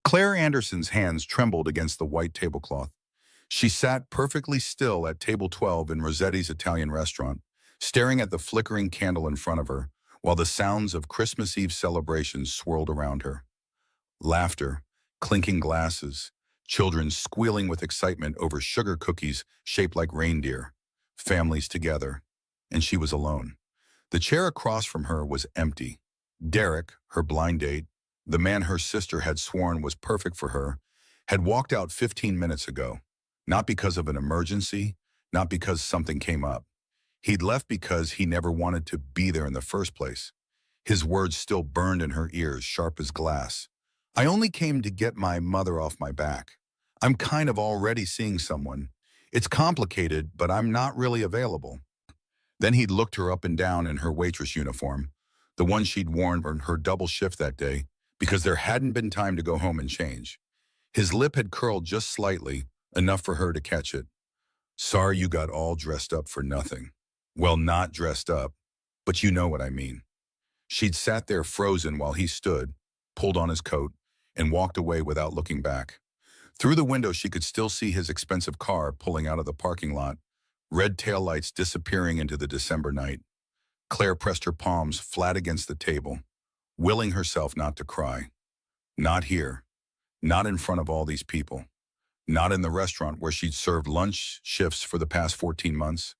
Claire Anderson's hands trembled against the white tablecloth. She sat perfectly still at table 12 in Rossetti's Italian restaurant, staring at the flickering candle in front of her, while the sounds of Christmas Eve celebrations swirled around her. Laughter, clinking glasses, children squealing with excitement over sugar cookies shaped like reindeer, families together, and she was alone. The chair across from her was empty. Derek, her blind date, the man her sister had sworn was perfect for her, had walked out 15 minutes ago. Not because of an emergency, not because something came up. He'd left because he never wanted to be there in the first place. His words still burned in her ears, sharp as glass. I only came to get my mother off my back. I'm kind of already seeing someone. It's complicated, but I'm not really available. Then he'd looked her up and down in her waitress uniform, the one she'd worn on her double shift that day, because there hadn't been time to go home and change. His lip had curled just slightly, enough for her to catch it. Sorry you got all dressed up for nothing. Well, not dressed up, but you know what I mean. She'd sat there frozen while he stood, pulled on his coat, and walked away without looking back. Through the window, she could still see his expensive car pulling out of the parking lot, red taillights disappearing into the December night. Claire pressed her palms flat against the table, willing herself not to cry. Not here. Not in front of all these people. Not in the restaurant where she'd served lunch shifts for the past 14 months.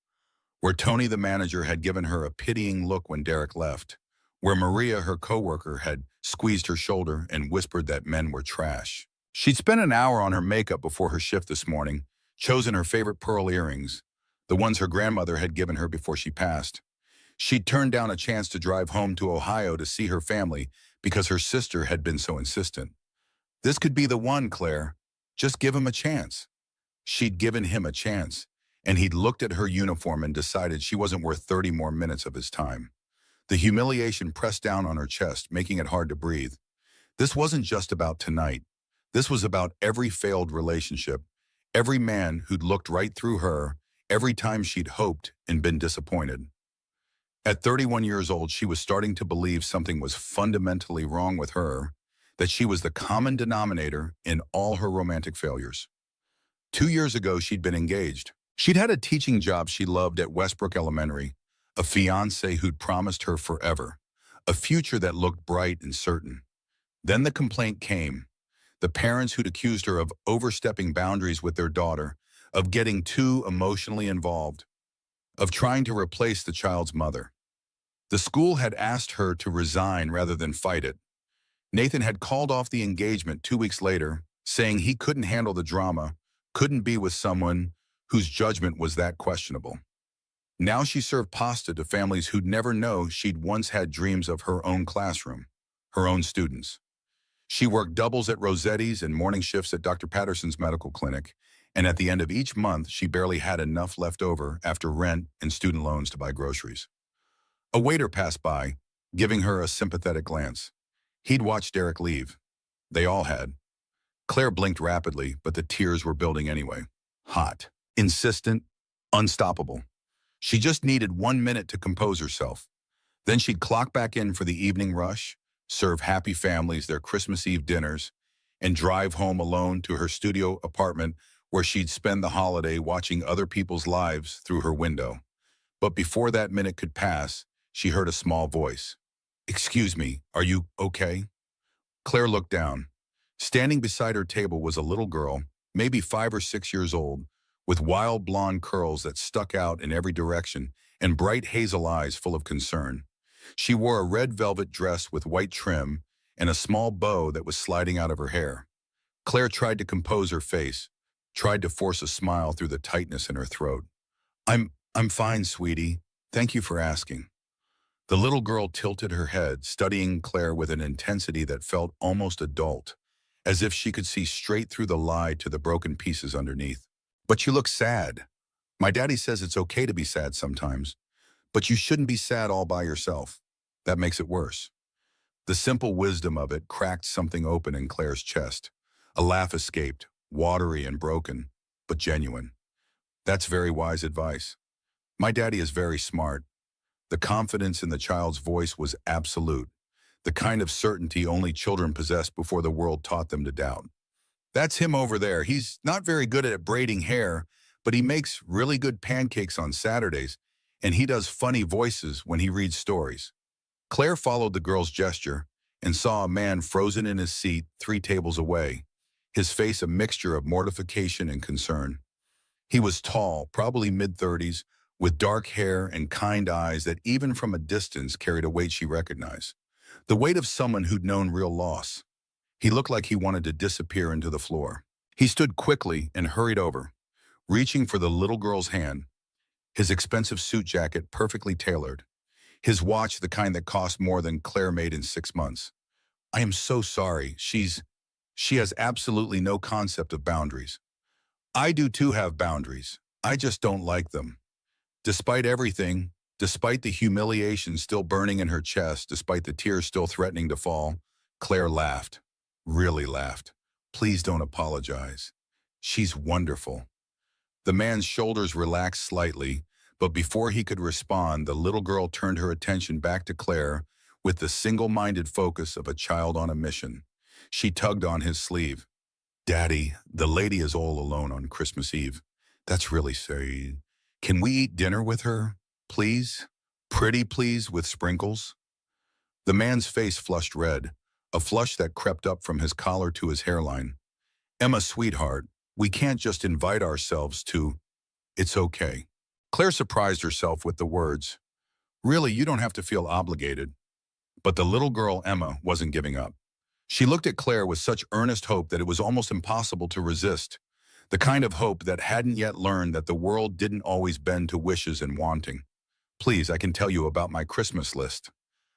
Where Tony, the manager, had given her a pitying look when Derek left. Where Maria, her coworker, had squeezed her shoulder and whispered that men were trash. She'd spent an hour on her makeup before her shift this morning, chosen her favorite pearl earrings, the ones her grandmother had given her before she passed. She'd turned down a chance to drive home to Ohio to see her family because her sister had been so insistent. This could be the one, Claire. Just give him a chance. She'd given him a chance, and he'd looked at her uniform and decided she wasn't worth 30 more minutes of his time. The humiliation pressed down on her chest, making it hard to breathe. This wasn't just about tonight. This was about every failed relationship, every man who'd looked right through her, every time she'd hoped and been disappointed. At 31 years old, she was starting to believe something was fundamentally wrong with her, that she was the common denominator in all her romantic failures. 2 years ago, she'd been engaged. She'd had a teaching job she loved at Westbrook Elementary, a fiancé who'd promised her forever, a future that looked bright and certain. Then the complaint came. The parents who'd accused her of overstepping boundaries with their daughter, of getting too emotionally involved, of trying to replace the child's mother. The school had asked her to resign rather than fight it. Nathan had called off the engagement 2 weeks later, saying he couldn't handle the drama, couldn't be with someone whose judgment was that questionable. Now she served pasta to families who'd never know she'd once had dreams of her own classroom, her own students. She worked doubles at Rossetti's and morning shifts at Dr. Patterson's medical clinic, and at the end of each month, she barely had enough left over after rent and student loans to buy groceries. A waiter passed by, giving her a sympathetic glance. He'd watched Derek leave. They all had. Claire blinked rapidly, but the tears were building anyway. Hot, insistent, unstoppable. She just needed 1 minute to compose herself. Then she'd clock back in for the evening rush, serve happy families their Christmas Eve dinners, and drive home alone to her studio apartment where she'd spend the holiday watching other people's lives through her window. But before that minute could pass, she heard a small voice. "Excuse me, are you okay?" Claire looked down. Standing beside her table was a little girl, maybe 5 or 6 years old, with wild blonde curls that stuck out in every direction and bright hazel eyes full of concern. She wore a red velvet dress with white trim and a small bow that was sliding out of her hair. Claire tried to compose her face, tried to force a smile through the tightness in her throat. I'm fine, sweetie. Thank you for asking." The little girl tilted her head, studying Claire with an intensity that felt almost adult, as if she could see straight through the lie to the broken pieces underneath. "But you look sad. My daddy says it's okay to be sad sometimes, but you shouldn't be sad all by yourself. That makes it worse." The simple wisdom of it cracked something open in Claire's chest. A laugh escaped, watery and broken, but genuine. "That's very wise advice. My daddy is very smart." The confidence in the child's voice was absolute. the kind of certainty only children possess before the world taught them to doubt. That's him over there. He's not very good at braiding hair, but he makes really good pancakes on Saturdays, and he does funny voices when he reads stories. Claire followed the girl's gesture and saw a man frozen in his seat 3 tables away, his face a mixture of mortification and concern. He was tall, probably mid-30s, with dark hair and kind eyes that even from a distance carried a weight she recognized. The weight of someone who'd known real loss. He looked like he wanted to disappear into the floor. He stood quickly and hurried over, reaching for the little girl's hand, his expensive suit jacket perfectly tailored, his watch the kind that cost more than Claire made in 6 months. I am so sorry. She has absolutely no concept of boundaries. I do too have boundaries. I just don't like them. Despite everything, despite the humiliation still burning in her chest, despite the tears still threatening to fall, Claire laughed. Really laughed. Please don't apologize. She's wonderful. The man's shoulders relaxed slightly, but before he could respond, the little girl turned her attention back to Claire with the single-minded focus of a child on a mission. She tugged on his sleeve. Daddy, the lady is all alone on Christmas Eve. That's really sad. Can we eat dinner with her, please? Pretty please with sprinkles? The man's face flushed red, a flush that crept up from his collar to his hairline. Emma, sweetheart, we can't just invite ourselves to. It's okay. Claire surprised herself with the words. Really, you don't have to feel obligated. But the little girl, Emma, wasn't giving up. She looked at Claire with such earnest hope that it was almost impossible to resist. The kind of hope that hadn't yet learned that the world didn't always bend to wishes and wanting. Please, I can tell you about my Christmas list.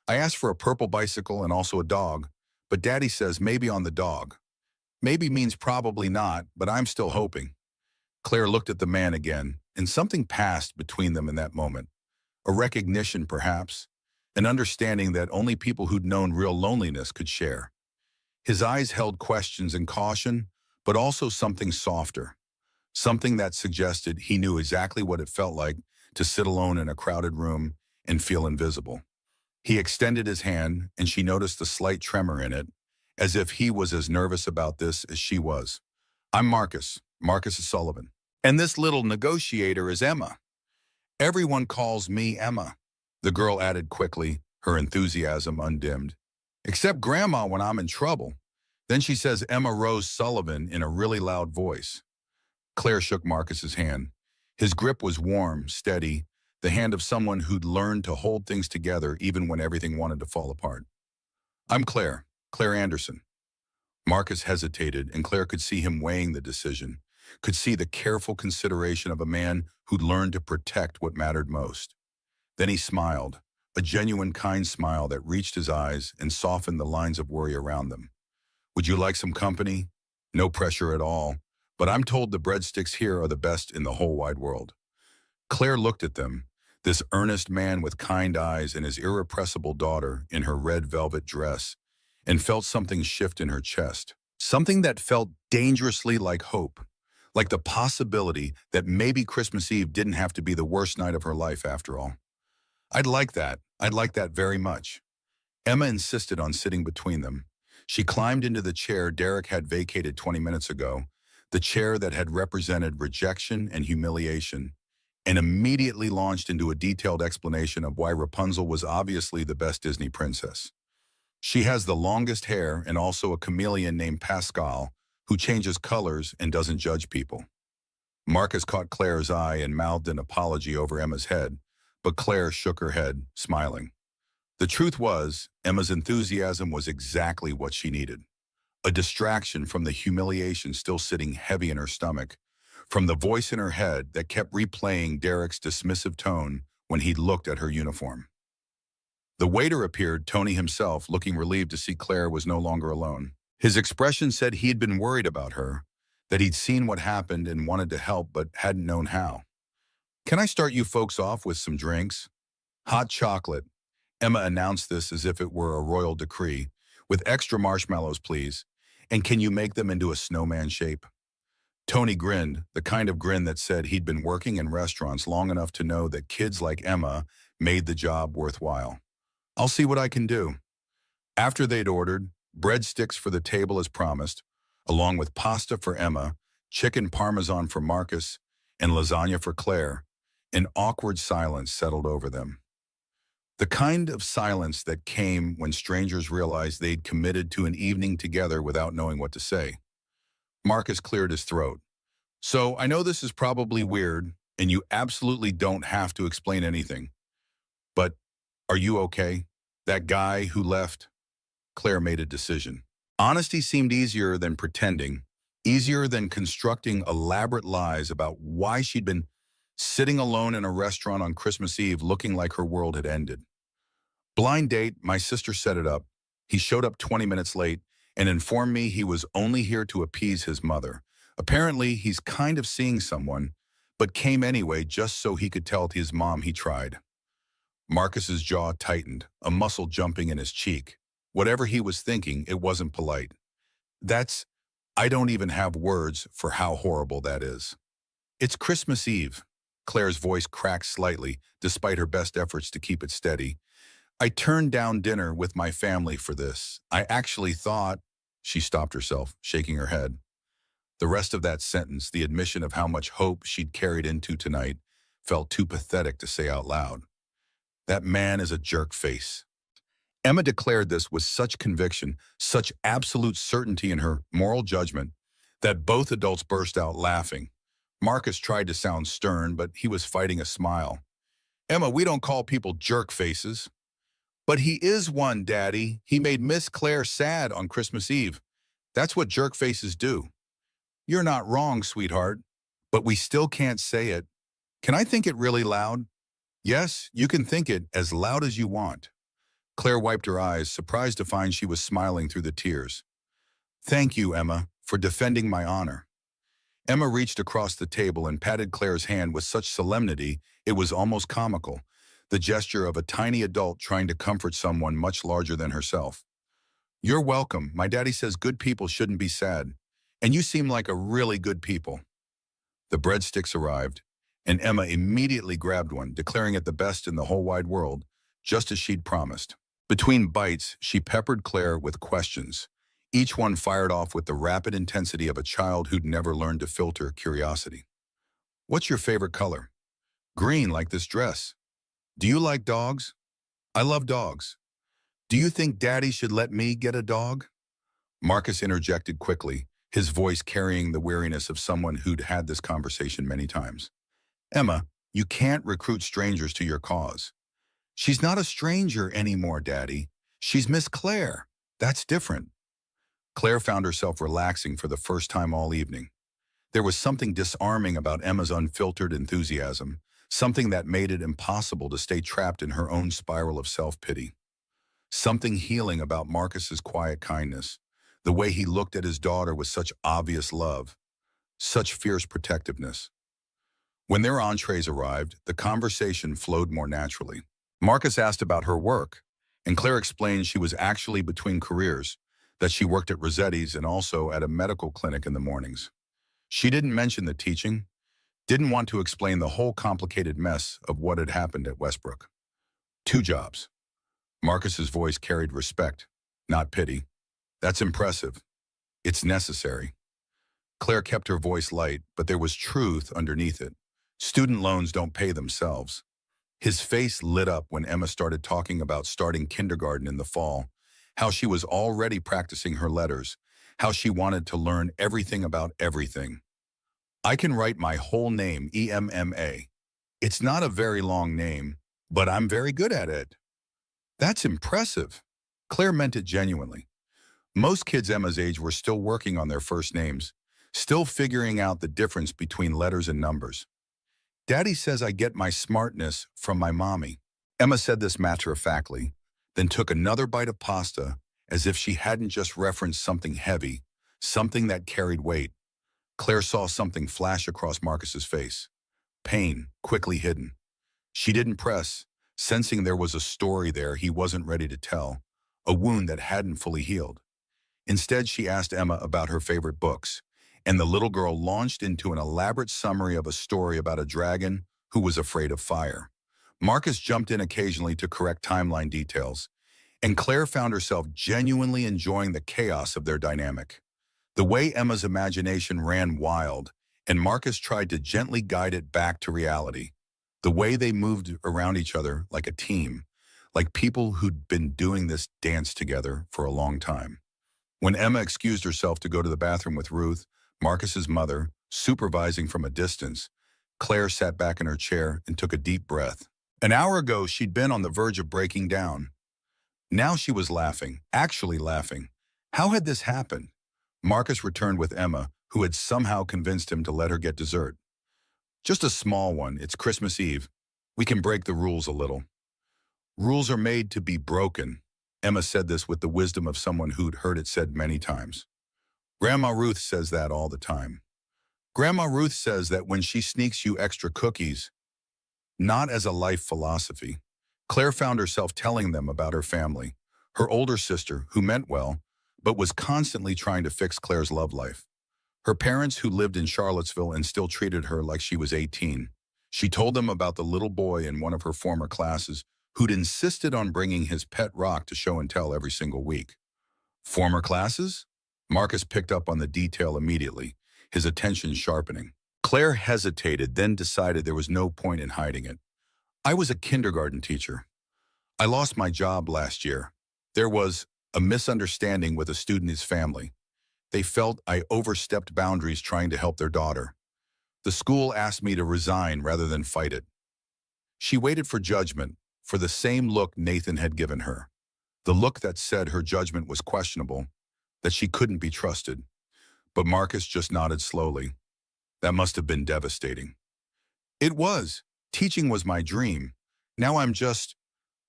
I asked for a purple bicycle and also a dog, but Daddy says maybe on the dog. Maybe means probably not, but I'm still hoping. Claire looked at the man again, and something passed between them in that moment. A recognition, perhaps, an understanding that only people who'd known real loneliness could share. His eyes held questions and caution, but also something softer, something that suggested he knew exactly what it felt like to sit alone in a crowded room and feel invisible. He extended his hand, and she noticed a slight tremor in it, as if he was as nervous about this as she was. I'm Marcus Sullivan, and this little negotiator is Emma. Everyone calls me Emma, the girl added quickly, her enthusiasm undimmed. Except Grandma when I'm in trouble. Then she says Emma Rose Sullivan in a really loud voice. Claire shook Marcus's hand. His grip was warm, steady, the hand of someone who'd learned to hold things together even when everything wanted to fall apart. I'm Claire Anderson. Marcus hesitated, and Claire could see him weighing the decision, could see the careful consideration of a man who'd learned to protect what mattered most. Then he smiled, a genuine kind smile that reached his eyes and softened the lines of worry around them. Would you like some company? No pressure at all, but I'm told the breadsticks here are the best in the whole wide world. Claire looked at them, this earnest man with kind eyes and his irrepressible daughter in her red velvet dress, and felt something shift in her chest, something that felt dangerously like hope, like the possibility that maybe Christmas Eve didn't have to be the worst night of her life after all. I'd like that very much. Emma insisted on sitting between them. She climbed into the chair Derek had vacated 20 minutes ago, the chair that had represented rejection and humiliation, and immediately launched into a detailed explanation of why Rapunzel was obviously the best Disney princess. She has the longest hair and also a chameleon named Pascal, who changes colors and doesn't judge people. Marcus caught Claire's eye and mouthed an apology over Emma's head, but Claire shook her head, smiling. The truth was, Emma's enthusiasm was exactly what she needed. A distraction from the humiliation still sitting heavy in her stomach, from the voice in her head that kept replaying Derek's dismissive tone when he looked at her uniform. The waiter appeared, Tony himself, looking relieved to see Claire was no longer alone. His expression said he'd been worried about her, that he'd seen what happened and wanted to help but hadn't known how. Can I start you folks off with some drinks? Hot chocolate. Emma announced this as if it were a royal decree. With extra marshmallows, please. And can you make them into a snowman shape? Tony grinned, the kind of grin that said he'd been working in restaurants long enough to know that kids like Emma made the job worthwhile. I'll see what I can do. After they'd ordered, breadsticks for the table as promised, along with pasta for Emma, chicken parmesan for Marcus, and lasagna for Claire, an awkward silence settled over them. The kind of silence that came when strangers realized they'd committed to an evening together without knowing what to say. Marcus cleared his throat. So I know this is probably weird, and you absolutely don't have to explain anything. But are you okay? That guy who left? Claire made a decision. Honesty seemed easier than pretending, easier than constructing elaborate lies about why she'd been sitting alone in a restaurant on Christmas Eve looking like her world had ended. Blind date, my sister set it up. He showed up 20 minutes late and informed me he was only here to appease his mother. Apparently, he's kind of seeing someone, but came anyway just so he could tell his mom he tried. Marcus's jaw tightened, a muscle jumping in his cheek. Whatever he was thinking, it wasn't polite. I don't even have words for how horrible that is. It's Christmas Eve. Claire's voice cracked slightly, despite her best efforts to keep it steady. I turned down dinner with my family for this. I actually thought... She stopped herself, shaking her head. The rest of that sentence, the admission of how much hope she'd carried into tonight, felt too pathetic to say out loud. That man is a jerk face. Emma declared this with such conviction, such absolute certainty in her moral judgment, that both adults burst out laughing. Marcus tried to sound stern, but he was fighting a smile. Emma, we don't call people jerk faces. But he is one, Daddy. He made Miss Claire sad on Christmas Eve. That's what jerk faces do. You're not wrong, sweetheart, but we still can't say it. Can I think it really loud? Yes, you can think it as loud as you want. Claire wiped her eyes, surprised to find she was smiling through the tears. Thank you, Emma, for defending my honor. Emma reached across the table and patted Claire's hand with such solemnity it was almost comical, the gesture of a tiny adult trying to comfort someone much larger than herself. You're welcome. My daddy says good people shouldn't be sad, and you seem like a really good people. The breadsticks arrived, and Emma immediately grabbed one, declaring it the best in the whole wide world, just as she'd promised. Between bites, she peppered Claire with questions, each one fired off with the rapid intensity of a child who'd never learned to filter curiosity. What's your favorite color? Green, like this dress. Do you like dogs? I love dogs. Do you think Daddy should let me get a dog? Marcus interjected quickly, his voice carrying the weariness of someone who'd had this conversation many times. Emma, you can't recruit strangers to your cause. She's not a stranger anymore, Daddy. She's Miss Claire. That's different. Claire found herself relaxing for the first time all evening. There was something disarming about Emma's unfiltered enthusiasm, something that made it impossible to stay trapped in her own spiral of self-pity. Something healing about Marcus's quiet kindness, the way he looked at his daughter with such obvious love, such fierce protectiveness. When their entrees arrived, the conversation flowed more naturally. Marcus asked about her work, and Claire explained she was actually between careers, that she worked at Rossetti's and also at a medical clinic in the mornings. She didn't mention the teaching, didn't want to explain the whole complicated mess of what had happened at Westbrook. 2 jobs. Marcus's voice carried respect, not pity. That's impressive. It's necessary. Claire kept her voice light, but there was truth underneath it. Student loans don't pay themselves. His face lit up when Emma started talking about starting kindergarten in the fall, how she was already practicing her letters, how she wanted to learn everything about everything. I can write my whole name, EMMA. It's not a very long name, but I'm very good at it. That's impressive. Claire meant it genuinely. Most kids Emma's age were still working on their first names, still figuring out the difference between letters and numbers. Daddy says I get my smartness from my mommy. Emma said this matter-of-factly, then took another bite of pasta as if she hadn't just referenced something heavy, something that carried weight. Claire saw something flash across Marcus's face. Pain, quickly hidden. She didn't press, sensing there was a story there he wasn't ready to tell, a wound that hadn't fully healed. Instead, she asked Emma about her favorite books, and the little girl launched into an elaborate summary of a story about a dragon who was afraid of fire. Marcus jumped in occasionally to correct timeline details, And Claire found herself genuinely enjoying the chaos of their dynamic. The way Emma's imagination ran wild, and Marcus tried to gently guide it back to reality. The way they moved around each other like a team, like people who'd been doing this dance together for a long time. When Emma excused herself to go to the bathroom with Ruth, Marcus's mother, supervising from a distance, Claire sat back in her chair and took a deep breath. An hour ago, she'd been on the verge of breaking down. Now she was laughing, actually laughing. How had this happened? Marcus returned with Emma, who had somehow convinced him to let her get dessert. Just a small one, it's Christmas Eve. We can break the rules a little. Rules are made to be broken. Emma said this with the wisdom of someone who'd heard it said many times. Grandma Ruth says that all the time. Grandma Ruth says that when she sneaks you extra cookies, not as a life philosophy. Claire found herself telling them about her family, her older sister, who meant well, but was constantly trying to fix Claire's love life. Her parents, who lived in Charlottesville and still treated her like she was 18. She told them about the little boy in one of her former classes who'd insisted on bringing his pet rock to show and tell every single week. Former classes? Marcus picked up on the detail immediately, his attention sharpening. Claire hesitated, then decided there was no point in hiding it. I was a kindergarten teacher. I lost my job last year. There was a misunderstanding with a student's family. They felt I overstepped boundaries trying to help their daughter. The school asked me to resign rather than fight it. She waited for judgment, for the same look Nathan had given her. The look that said her judgment was questionable, that she couldn't be trusted. But Marcus just nodded slowly. That must have been devastating. It was. Teaching was my dream. Now I'm just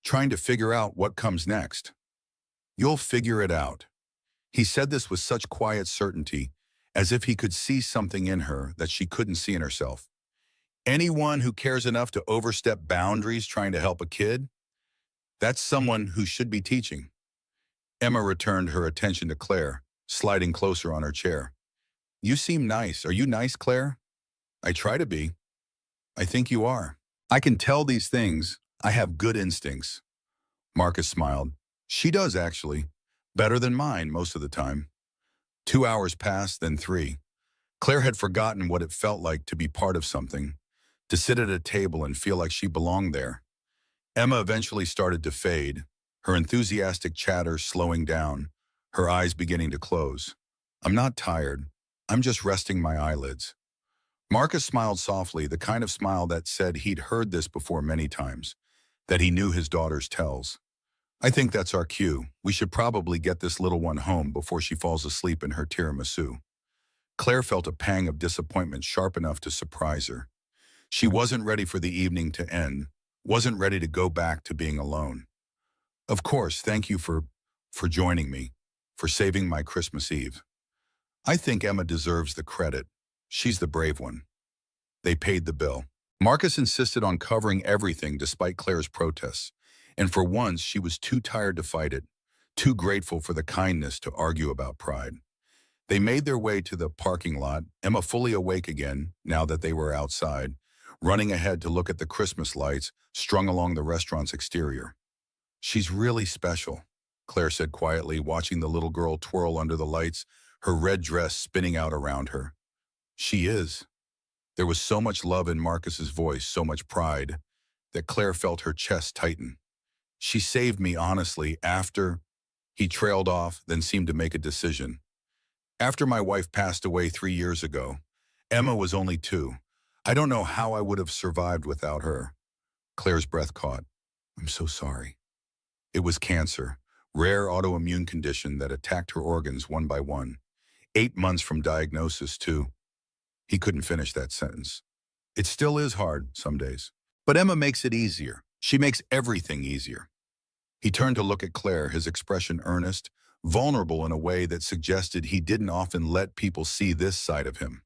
trying to figure out what comes next. You'll figure it out. He said this with such quiet certainty, as if he could see something in her that she couldn't see in herself. Anyone who cares enough to overstep boundaries trying to help a kid, that's someone who should be teaching. Emma returned her attention to Claire, sliding closer on her chair. You seem nice. Are you nice, Claire? I try to be. I think you are. I can tell these things. I have good instincts. Marcus smiled. She does, actually. Better than mine most of the time. 2 hours passed, then 3. Claire had forgotten what it felt like to be part of something, to sit at a table and feel like she belonged there. Emma eventually started to fade, her enthusiastic chatter slowing down, her eyes beginning to close. I'm not tired. I'm just resting my eyelids. Marcus smiled softly, the kind of smile that said he'd heard this before many times, that he knew his daughter's tells. I think that's our cue. We should probably get this little one home before she falls asleep in her tiramisu. Claire felt a pang of disappointment sharp enough to surprise her. She wasn't ready for the evening to end, wasn't ready to go back to being alone. Of course, thank you for joining me, for saving my Christmas Eve. I think Emma deserves the credit. She's the brave one. They paid the bill. Marcus insisted on covering everything despite Claire's protests, and for once she was too tired to fight it, too grateful for the kindness to argue about pride. They made their way to the parking lot, Emma fully awake again now that they were outside, running ahead to look at the Christmas lights strung along the restaurant's exterior. She's really special, Claire said quietly, watching the little girl twirl under the lights, her red dress spinning out around her. She is. There was so much love in Marcus's voice, so much pride, that Claire felt her chest tighten. She saved me, honestly, after... He trailed off, then seemed to make a decision. After my wife passed away 3 years ago, Emma was only 2. I don't know how I would have survived without her. Claire's breath caught. I'm so sorry. It was cancer, rare autoimmune condition that attacked her organs one by one. 8 months from diagnosis, too. He couldn't finish that sentence. It still is hard some days. But Emma makes it easier. She makes everything easier. He turned to look at Claire, his expression earnest, vulnerable in a way that suggested he didn't often let people see this side of him.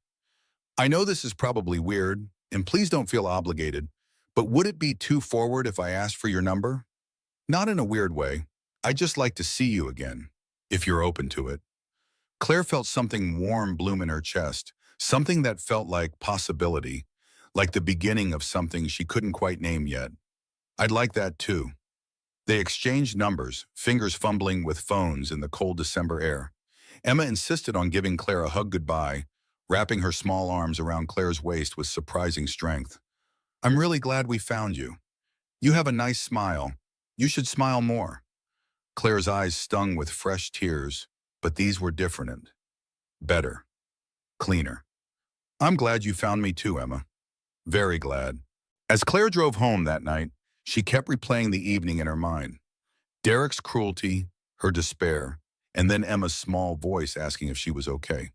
I know this is probably weird, and please don't feel obligated, but would it be too forward if I asked for your number? Not in a weird way. I'd just like to see you again, if you're open to it. Claire felt something warm bloom in her chest, something that felt like possibility, like the beginning of something she couldn't quite name yet. I'd like that too. They exchanged numbers, fingers fumbling with phones in the cold December air. Emma insisted on giving Claire a hug goodbye, wrapping her small arms around Claire's waist with surprising strength. "I'm really glad we found you. You have a nice smile. You should smile more." Claire's eyes stung with fresh tears, but these were different. Better. Cleaner. "I'm glad you found me too, Emma. Very glad." As Claire drove home that night, she kept replaying the evening in her mind. Derek's cruelty, her despair, and then Emma's small voice asking if she was okay.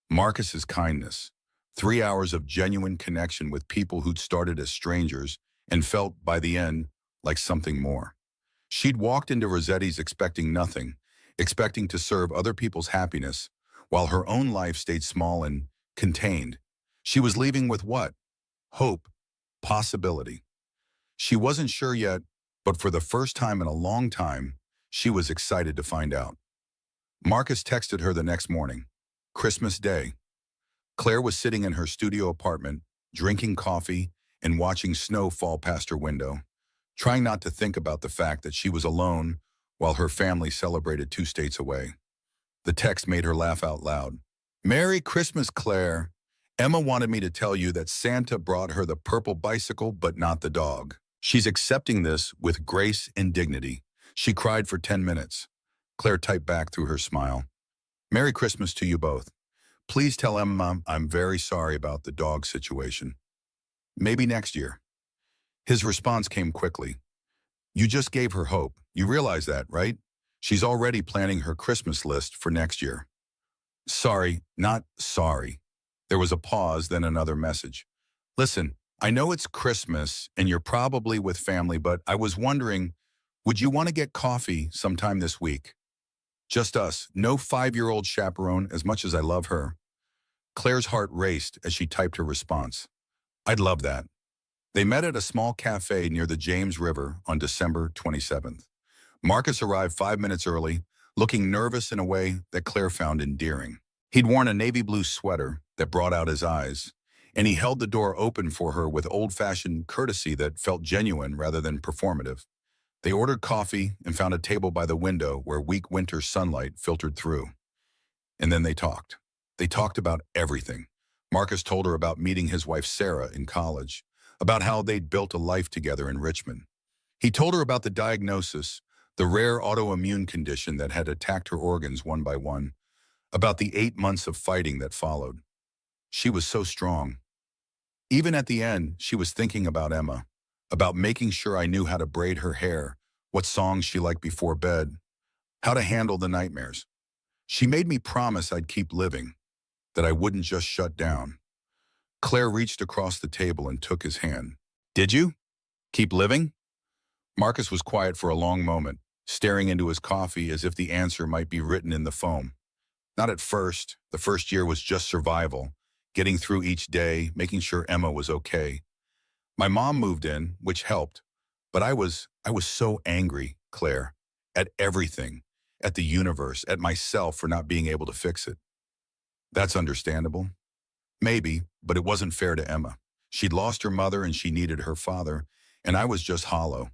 Marcus's kindness. 3 hours of genuine connection with people who'd started as strangers and felt, by the end, like something more. She'd walked into Rossetti's expecting nothing, expecting to serve other people's happiness, while her own life stayed small and contained. She was leaving with what? Hope. Possibility. She wasn't sure yet, but for the first time in a long time, she was excited to find out. Marcus texted her the next morning. Christmas Day. Claire was sitting in her studio apartment, drinking coffee and watching snow fall past her window, trying not to think about the fact that she was alone while her family celebrated 2 states away. The text made her laugh out loud. "Merry Christmas, Claire. Emma wanted me to tell you that Santa brought her the purple bicycle, but not the dog. She's accepting this with grace and dignity. She cried for 10 minutes. Claire typed back through her smile. "Merry Christmas to you both. Please tell Emma I'm very sorry about the dog situation. Maybe next year." His response came quickly. "You just gave her hope. You realize that, right? She's already planning her Christmas list for next year." "Sorry, not sorry." There was a pause, then another message. "Listen, I know it's Christmas and you're probably with family, but I was wondering, would you want to get coffee sometime this week? Just us, no 5-year-old chaperone, as much as I love her." Claire's heart raced as she typed her response. "I'd love that." They met at a small cafe near the James River on December 27th. Marcus arrived 5 minutes early, looking nervous in a way that Claire found endearing. He'd worn a navy blue sweater that brought out his eyes, and he held the door open for her with old-fashioned courtesy that felt genuine rather than performative. They ordered coffee and found a table by the window where weak winter sunlight filtered through. And then they talked. They talked about everything. Marcus told her about meeting his wife Sarah in college, about how they'd built a life together in Richmond. He told her about the diagnosis, the rare autoimmune condition that had attacked her organs one by one, about the 8 months of fighting that followed. She was so strong. Even at the end, she was thinking about Emma, about making sure I knew how to braid her hair, what songs she liked before bed, how to handle the nightmares. She made me promise I'd keep living, that I wouldn't just shut down. Claire reached across the table and took his hand. "Did you? Keep living?" Marcus was quiet for a long moment, staring into his coffee as if the answer might be written in the foam. Not at first. The first year was just survival, getting through each day, making sure Emma was okay. My mom moved in, which helped, but I was so angry, Claire, at everything, at the universe, at myself for not being able to fix it. That's understandable. Maybe, but it wasn't fair to Emma. She'd lost her mother and she needed her father, and I was just hollow.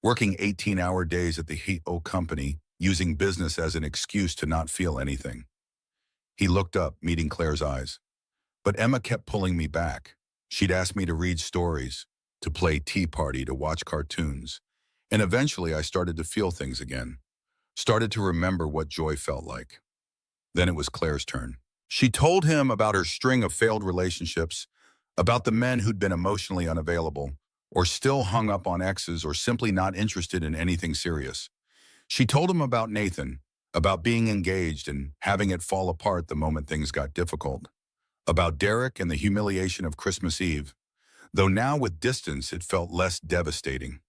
Working 18-hour days at the Heat-O company, using business as an excuse to not feel anything. He looked up, meeting Claire's eyes. But Emma kept pulling me back. She'd ask me to read stories, to play Tea Party, to watch cartoons. And eventually I started to feel things again. Started to remember what joy felt like. Then it was Claire's turn. She told him about her string of failed relationships, about the men who'd been emotionally unavailable, or still hung up on exes, or simply not interested in anything serious. She told him about Nathan, about being engaged and having it fall apart the moment things got difficult, about Derek and the humiliation of Christmas Eve, though now with distance it felt less devastating,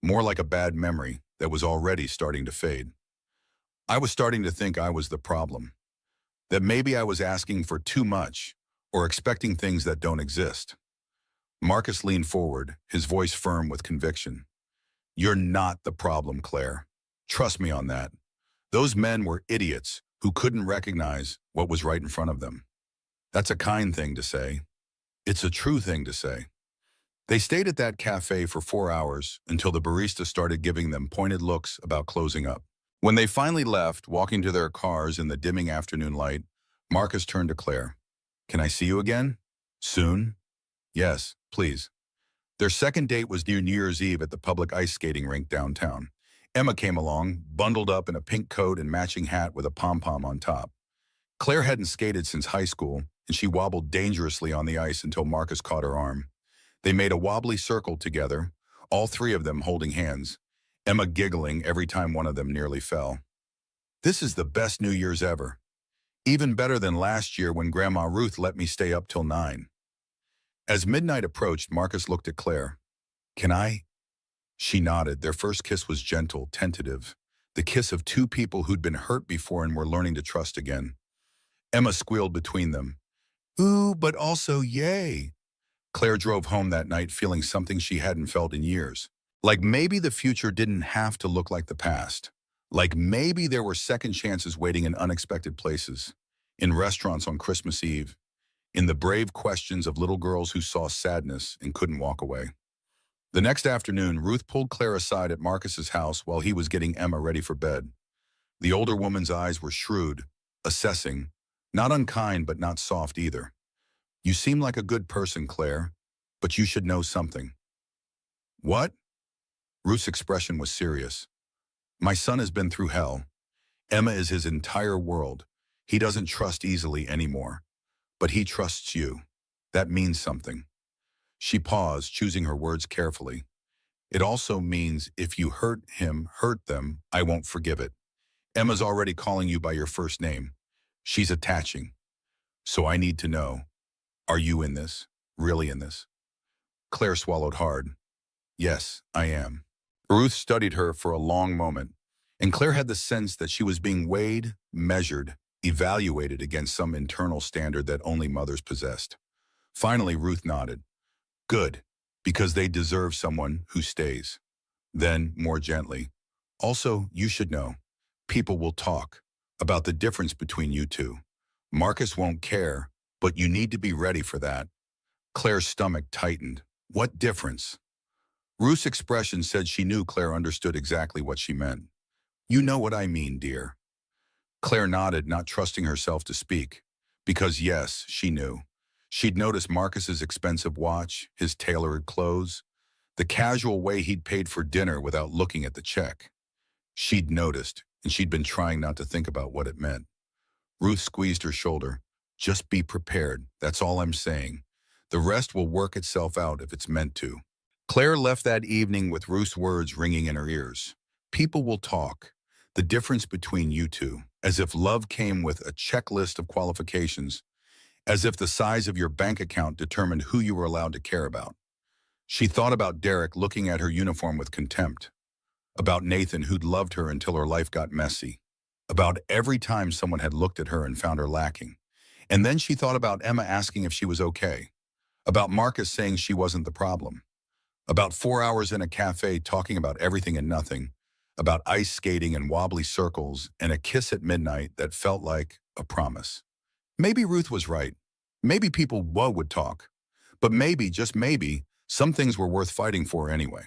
more like a bad memory that was already starting to fade. I was starting to think I was the problem, that maybe I was asking for too much or expecting things that don't exist. Marcus leaned forward, his voice firm with conviction. "You're not the problem, Claire. Trust me on that. Those men were idiots who couldn't recognize what was right in front of them." That's a kind thing to say. It's a true thing to say. They stayed at that cafe for 4 hours until the barista started giving them pointed looks about closing up. When they finally left, walking to their cars in the dimming afternoon light, Marcus turned to Claire. Can I see you again? Soon? Yes, please. Their second date was near New Year's Eve at the public ice skating rink downtown. Emma came along, bundled up in a pink coat and matching hat with a pom-pom on top. Claire hadn't skated since high school, and she wobbled dangerously on the ice until Marcus caught her arm. They made a wobbly circle together, all three of them holding hands, Emma giggling every time one of them nearly fell. This is the best New Year's ever. Even better than last year when Grandma Ruth let me stay up till 9. As midnight approached, Marcus looked at Claire. Can I? She nodded. Their first kiss was gentle, tentative, the kiss of two people who'd been hurt before and were learning to trust again. Emma squealed between them. Ooh, but also yay. Claire drove home that night feeling something she hadn't felt in years. Like maybe the future didn't have to look like the past. Like maybe there were second chances waiting in unexpected places. In restaurants on Christmas Eve. In the brave questions of little girls who saw sadness and couldn't walk away. The next afternoon, Ruth pulled Claire aside at Marcus's house while he was getting Emma ready for bed. The older woman's eyes were shrewd, assessing, not unkind but not soft either. You seem like a good person, Claire, but you should know something. What? Ruth's expression was serious. My son has been through hell. Emma is his entire world. He doesn't trust easily anymore. But he trusts you. That means something. She paused, choosing her words carefully. It also means if you hurt him, hurt them, I won't forgive it. Emma's already calling you by your first name. She's attaching. So I need to know, are you in this? Really in this? Claire swallowed hard. Yes, I am. Ruth studied her for a long moment, and Claire had the sense that she was being weighed, measured, evaluated against some internal standard that only mothers possessed. Finally, Ruth nodded. Good, because they deserve someone who stays. Then, more gently, also, you should know, people will talk about the difference between you two. Marcus won't care, but you need to be ready for that. Claire's stomach tightened. What difference? Ruth's expression said she knew Claire understood exactly what she meant. You know what I mean, dear. Claire nodded, not trusting herself to speak. Because yes, she knew. She'd noticed Marcus's expensive watch, his tailored clothes, the casual way he'd paid for dinner without looking at the check. She'd noticed, and she'd been trying not to think about what it meant. Ruth squeezed her shoulder. Just be prepared, that's all I'm saying. The rest will work itself out if it's meant to. Claire left that evening with Ruth's words ringing in her ears. People will talk. The difference between you two, as if love came with a checklist of qualifications, as if the size of your bank account determined who you were allowed to care about. She thought about Derek looking at her uniform with contempt, about Nathan who'd loved her until her life got messy, about every time someone had looked at her and found her lacking. And then she thought about Emma asking if she was okay, about Marcus saying she wasn't the problem, about 4 hours in a cafe talking about everything and nothing, about ice skating and wobbly circles and a kiss at midnight that felt like a promise. Maybe Ruth was right. Maybe people would talk. But maybe, just maybe, some things were worth fighting for anyway.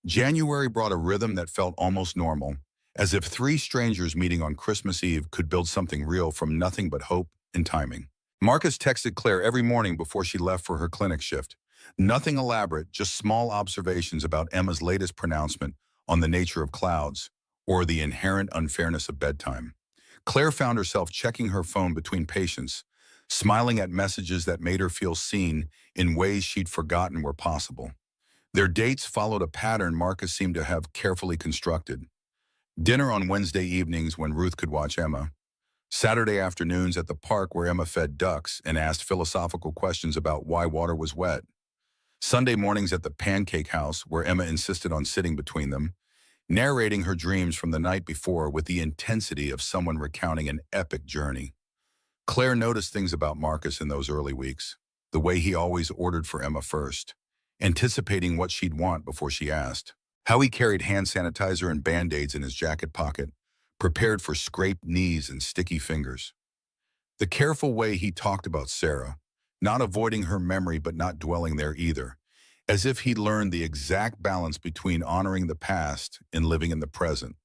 January brought a rhythm that felt almost normal, as if three strangers meeting on Christmas Eve could build something real from nothing but hope and timing. Marcus texted Claire every morning before she left for her clinic shift. Nothing elaborate, just small observations about Emma's latest pronouncement on the nature of clouds or the inherent unfairness of bedtime. Claire found herself checking her phone between patients, smiling at messages that made her feel seen in ways she'd forgotten were possible. Their dates followed a pattern Marcus seemed to have carefully constructed. Dinner on Wednesday evenings when Ruth could watch Emma. Saturday afternoons at the park where Emma fed ducks and asked philosophical questions about why water was wet. Sunday mornings at the pancake house where Emma insisted on sitting between them, narrating her dreams from the night before with the intensity of someone recounting an epic journey. Claire noticed things about Marcus in those early weeks, the way he always ordered for Emma first, anticipating what she'd want before she asked, how he carried hand sanitizer and Band-Aids in his jacket pocket, prepared for scraped knees and sticky fingers. The careful way he talked about Sarah, not avoiding her memory but not dwelling there either, as if he'd learned the exact balance between honoring the past and living in the present.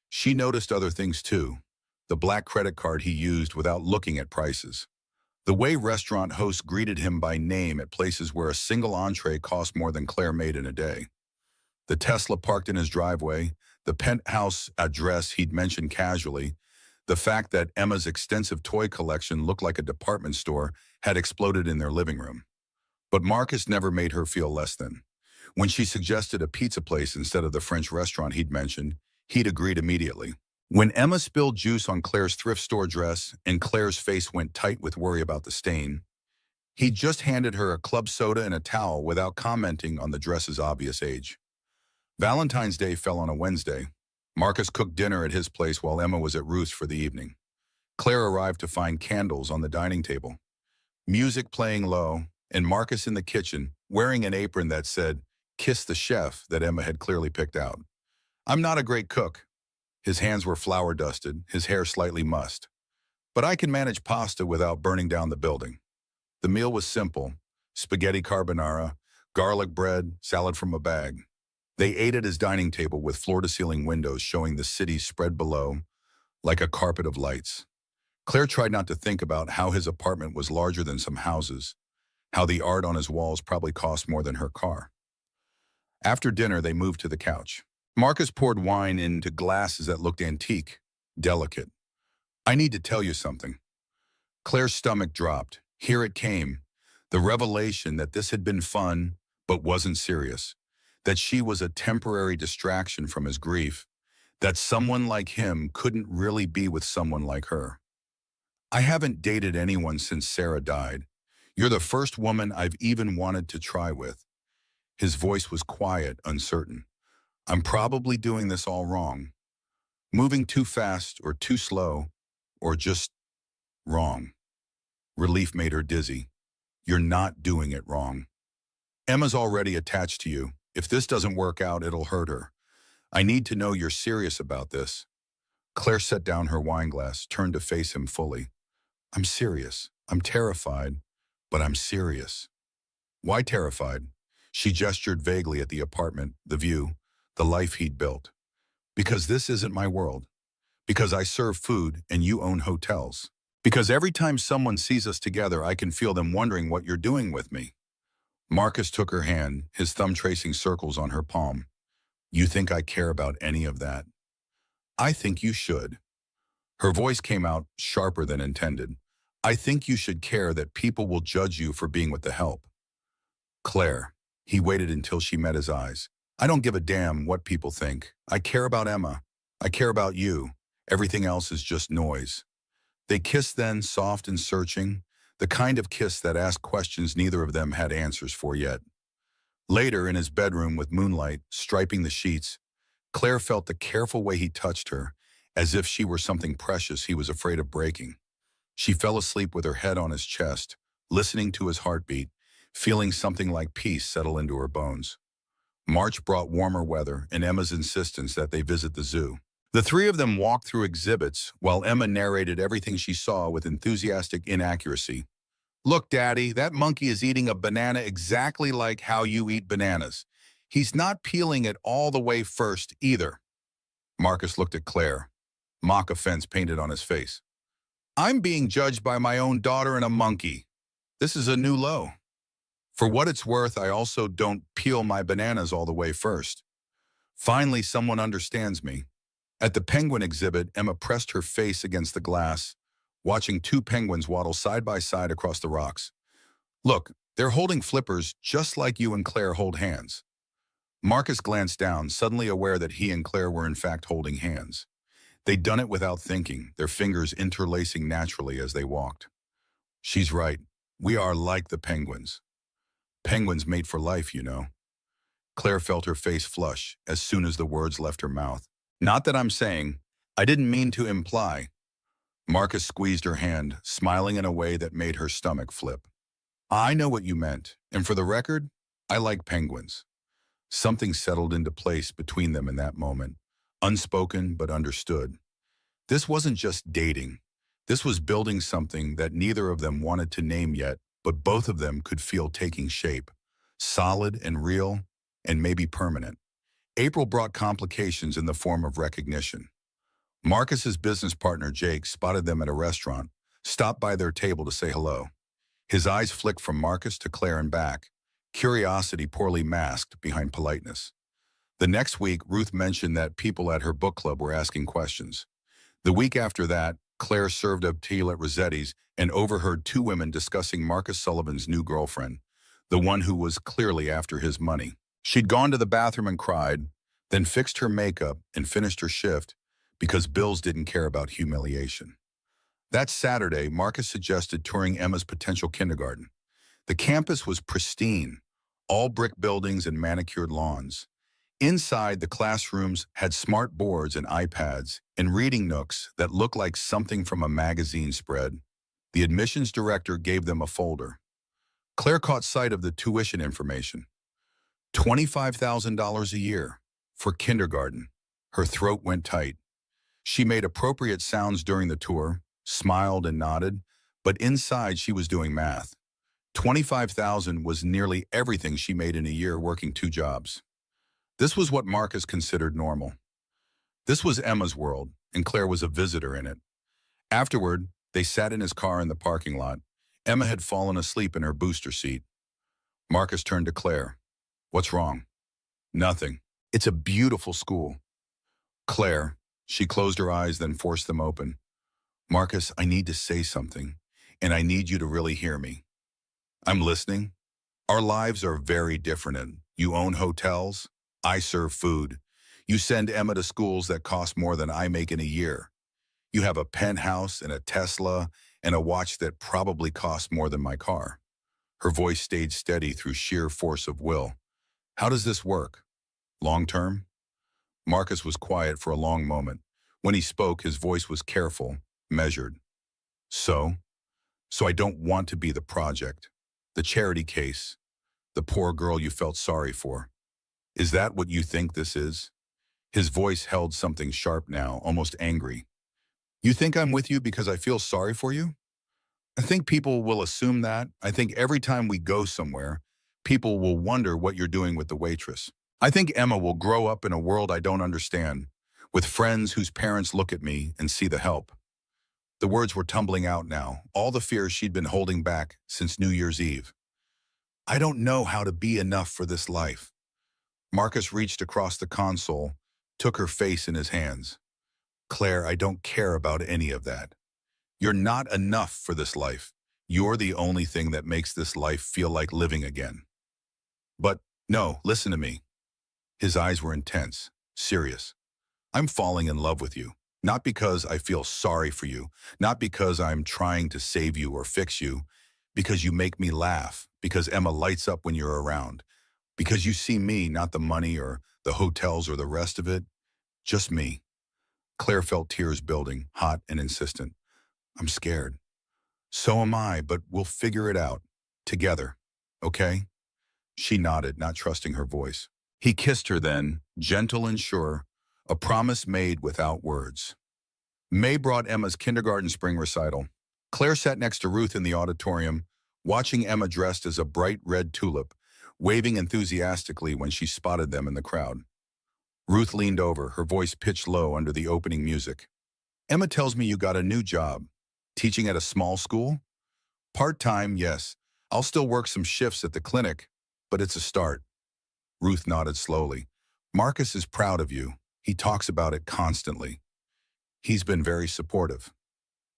She noticed other things too, the black credit card he used without looking at prices. The way restaurant hosts greeted him by name at places where a single entree cost more than Claire made in a day. The Tesla parked in his driveway, the penthouse address he'd mentioned casually, the fact that Emma's extensive toy collection looked like a department store had exploded in their living room. But Marcus never made her feel less than. When she suggested a pizza place instead of the French restaurant he'd mentioned, he'd agreed immediately. When Emma spilled juice on Claire's thrift store dress and Claire's face went tight with worry about the stain, he just handed her a club soda and a towel without commenting on the dress's obvious age. Valentine's Day fell on a Wednesday. Marcus cooked dinner at his place while Emma was at Ruth's for the evening. Claire arrived to find candles on the dining table, music playing low, and Marcus in the kitchen, wearing an apron that said, "Kiss the chef," that Emma had clearly picked out. "I'm not a great cook." His hands were flour dusted, his hair slightly mussed. "But I can manage pasta without burning down the building." The meal was simple: spaghetti carbonara, garlic bread, salad from a bag. They ate at his dining table with floor-to-ceiling windows showing the city spread below, like a carpet of lights. Claire tried not to think about how his apartment was larger than some houses, how the art on his walls probably cost more than her car. After dinner, they moved to the couch. Marcus poured wine into glasses that looked antique, delicate. "I need to tell you something." Claire's stomach dropped. Here it came, the revelation that this had been fun, but wasn't serious, that she was a temporary distraction from his grief, that someone like him couldn't really be with someone like her. "I haven't dated anyone since Sarah died. You're the first woman I've even wanted to try with." His voice was quiet, uncertain. "I'm probably doing this all wrong. Moving too fast or too slow, or just wrong." Relief made her dizzy. "You're not doing it wrong. Emma's already attached to you. If this doesn't work out, it'll hurt her. I need to know you're serious about this." Claire set down her wineglass, turned to face him fully. "I'm serious. I'm terrified, but I'm serious." "Why terrified?" She gestured vaguely at the apartment, the view, the life he'd built. "Because this isn't my world. Because I serve food and you own hotels. Because every time someone sees us together, I can feel them wondering what you're doing with me." Marcus took her hand, his thumb tracing circles on her palm. "You think I care about any of that?" "I think you should." Her voice came out sharper than intended. "I think you should care that people will judge you for being with the help." "Claire." He waited until she met his eyes. "I don't give a damn what people think. I care about Emma. I care about you. Everything else is just noise." They kissed then, soft and searching, the kind of kiss that asked questions neither of them had answers for yet. Later, in his bedroom with moonlight striping the sheets, Claire felt the careful way he touched her, as if she were something precious he was afraid of breaking. She fell asleep with her head on his chest, listening to his heartbeat, feeling something like peace settle into her bones. March brought warmer weather and Emma's insistence that they visit the zoo. The three of them walked through exhibits while Emma narrated everything she saw with enthusiastic inaccuracy. "Look, Daddy, that monkey is eating a banana exactly like how you eat bananas. He's not peeling it all the way first, either." Marcus looked at Claire, mock offense painted on his face. "I'm being judged by my own daughter and a monkey. This is a new low. For what it's worth, I also don't peel my bananas all the way first. Finally, someone understands me." At the penguin exhibit, Emma pressed her face against the glass, watching two penguins waddle side by side across the rocks. "Look, they're holding flippers just like you and Claire hold hands." Marcus glanced down, suddenly aware that he and Claire were in fact holding hands. They'd done it without thinking, their fingers interlacing naturally as they walked. "She's right. We are like the penguins. Penguins mate for life, you know." Claire felt her face flush as soon as the words left her mouth. "Not that I'm saying. I didn't mean to imply." Marcus squeezed her hand, smiling in a way that made her stomach flip. "I know what you meant, and for the record, I like penguins." Something settled into place between them in that moment, unspoken but understood. This wasn't just dating. This was building something that neither of them wanted to name yet, but both of them could feel taking shape. solid and real, and maybe permanent. April brought complications in the form of recognition. Marcus's business partner, Jake, spotted them at a restaurant, stopped by their table to say hello. His eyes flicked from Marcus to Claire and back, curiosity poorly masked behind politeness. The next week, Ruth mentioned that people at her book club were asking questions. The week after that, Claire served up tea at Rossetti's and overheard two women discussing Marcus Sullivan's new girlfriend, the one who was clearly after his money. She'd gone to the bathroom and cried, then fixed her makeup and finished her shift because Bills didn't care about humiliation. That Saturday, Marcus suggested touring Emma's potential kindergarten. The campus was pristine, all brick buildings and manicured lawns. Inside, the classrooms had smart boards and iPads and reading nooks that looked like something from a magazine spread. The admissions director gave them a folder. Claire caught sight of the tuition information. $25,000 a year for kindergarten. Her throat went tight. She made appropriate sounds during the tour, smiled and nodded, but inside she was doing math. $25,000 was nearly everything she made in a year working 2 jobs. This was what Marcus considered normal. This was Emma's world, and Claire was a visitor in it. Afterward, they sat in his car in the parking lot. Emma had fallen asleep in her booster seat. Marcus turned to Claire. "What's wrong?" "Nothing. It's a beautiful school." "Claire." She closed her eyes, then forced them open. "Marcus, I need to say something, and I need you to really hear me." "I'm listening." "Our lives are very different. And you own hotels. I serve food. You send Emma to schools that cost more than I make in a year. You have a penthouse and a Tesla and a watch that probably costs more than my car." Her voice stayed steady through sheer force of will. "How does this work? Long term?" Marcus was quiet for a long moment. When he spoke, his voice was careful, measured. So I don't want to be the project, the charity case, the poor girl you felt sorry for. Is that what you think this is?" His voice held something sharp now, almost angry. "You think I'm with you because I feel sorry for you? I think people will assume that. I think every time we go somewhere, people will wonder what you're doing with the waitress. I think Emma will grow up in a world I don't understand, with friends whose parents look at me and see the help." The words were tumbling out now, all the fears she'd been holding back since New Year's Eve. "I don't know how to be enough for this life." Marcus reached across the console, took her face in his hands. "Claire, I don't care about any of that. You're not enough for this life. You're the only thing that makes this life feel like living again." "But, no, listen to me." His eyes were intense, serious. "I'm falling in love with you. Not because I feel sorry for you, not because I'm trying to save you or fix you, because you make me laugh, because Emma lights up when you're around, because you see me, not the money or the hotels or the rest of it, just me." Claire felt tears building, hot and insistent. "I'm scared." "So am I, but we'll figure it out. Together. Okay?" She nodded, not trusting her voice. He kissed her then, gentle and sure, a promise made without words. May brought Emma's kindergarten spring recital. Claire sat next to Ruth in the auditorium, watching Emma dressed as a bright red tulip, waving enthusiastically when she spotted them in the crowd. Ruth leaned over, her voice pitched low under the opening music. "Emma tells me you got a new job. Teaching at a small school?" "Part-time, yes. I'll still work some shifts at the clinic, but it's a start." Ruth nodded slowly. "Marcus is proud of you. He talks about it constantly. He's been very supportive.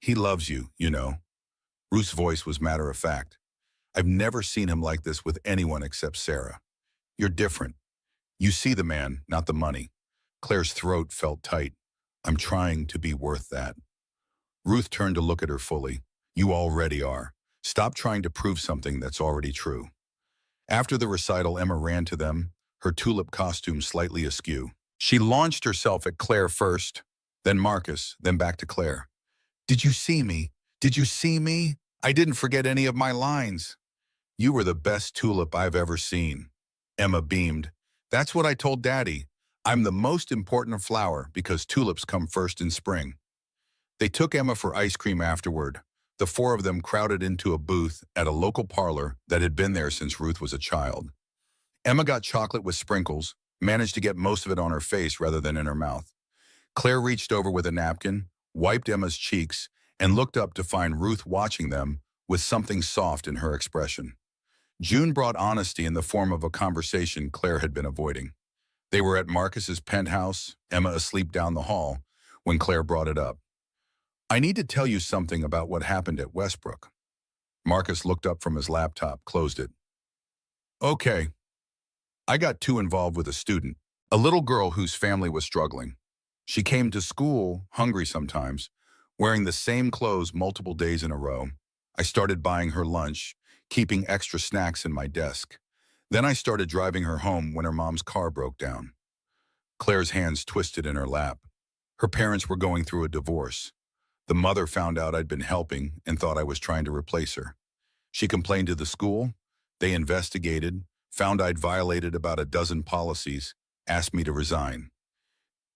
He loves you, you know." Ruth's voice was matter of fact. "I've never seen him like this with anyone except Sarah. You're different. You see the man, not the money." Claire's throat felt tight. "I'm trying to be worth that." Ruth turned to look at her fully. "You already are. Stop trying to prove something that's already true." After the recital, Emma ran to them, her tulip costume slightly askew. She launched herself at Claire first, then Marcus, then back to Claire. "Did you see me? Did you see me? I didn't forget any of my lines." "You were the best tulip I've ever seen." Emma beamed. "That's what I told Daddy. I'm the most important flower because tulips come first in spring." They took Emma for ice cream afterward. The 4 of them crowded into a booth at a local parlor that had been there since Ruth was a child. Emma got chocolate with sprinkles, managed to get most of it on her face rather than in her mouth. Claire reached over with a napkin, wiped Emma's cheeks, and looked up to find Ruth watching them with something soft in her expression. June brought honesty in the form of a conversation Claire had been avoiding. They were at Marcus's penthouse, Emma asleep down the hall, when Claire brought it up. I need to tell you something about what happened at Westbrook. Marcus looked up from his laptop, closed it. Okay. I got too involved with a student, a little girl whose family was struggling. She came to school, hungry sometimes, wearing the same clothes multiple days in a row. I started buying her lunch, keeping extra snacks in my desk. Then I started driving her home when her mom's car broke down. Claire's hands twisted in her lap. Her parents were going through a divorce. The mother found out I'd been helping and thought I was trying to replace her. She complained to the school. They investigated, found I'd violated about a dozen policies, asked me to resign.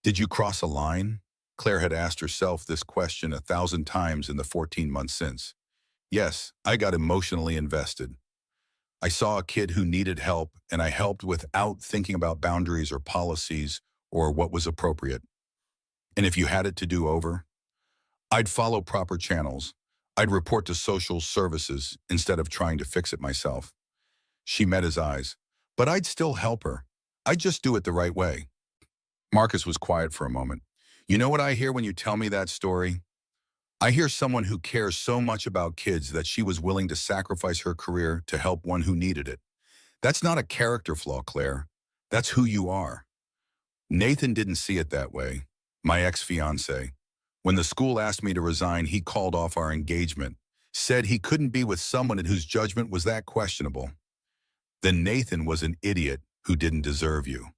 Did you cross a line? Claire had asked herself this question 1,000 times in the 14 months since. Yes, I got emotionally invested. I saw a kid who needed help, and I helped without thinking about boundaries or policies or what was appropriate. And if you had it to do over, I'd follow proper channels. I'd report to social services instead of trying to fix it myself. She met his eyes. But I'd still help her. I'd just do it the right way. Marcus was quiet for a moment. You know what I hear when you tell me that story? I hear someone who cares so much about kids that she was willing to sacrifice her career to help one who needed it. That's not a character flaw, Claire. That's who you are. Nathan didn't see it that way, my ex-fiancé. When the school asked me to resign, he called off our engagement, said he couldn't be with someone whose judgment was that questionable. Then Nathan was an idiot who didn't deserve you.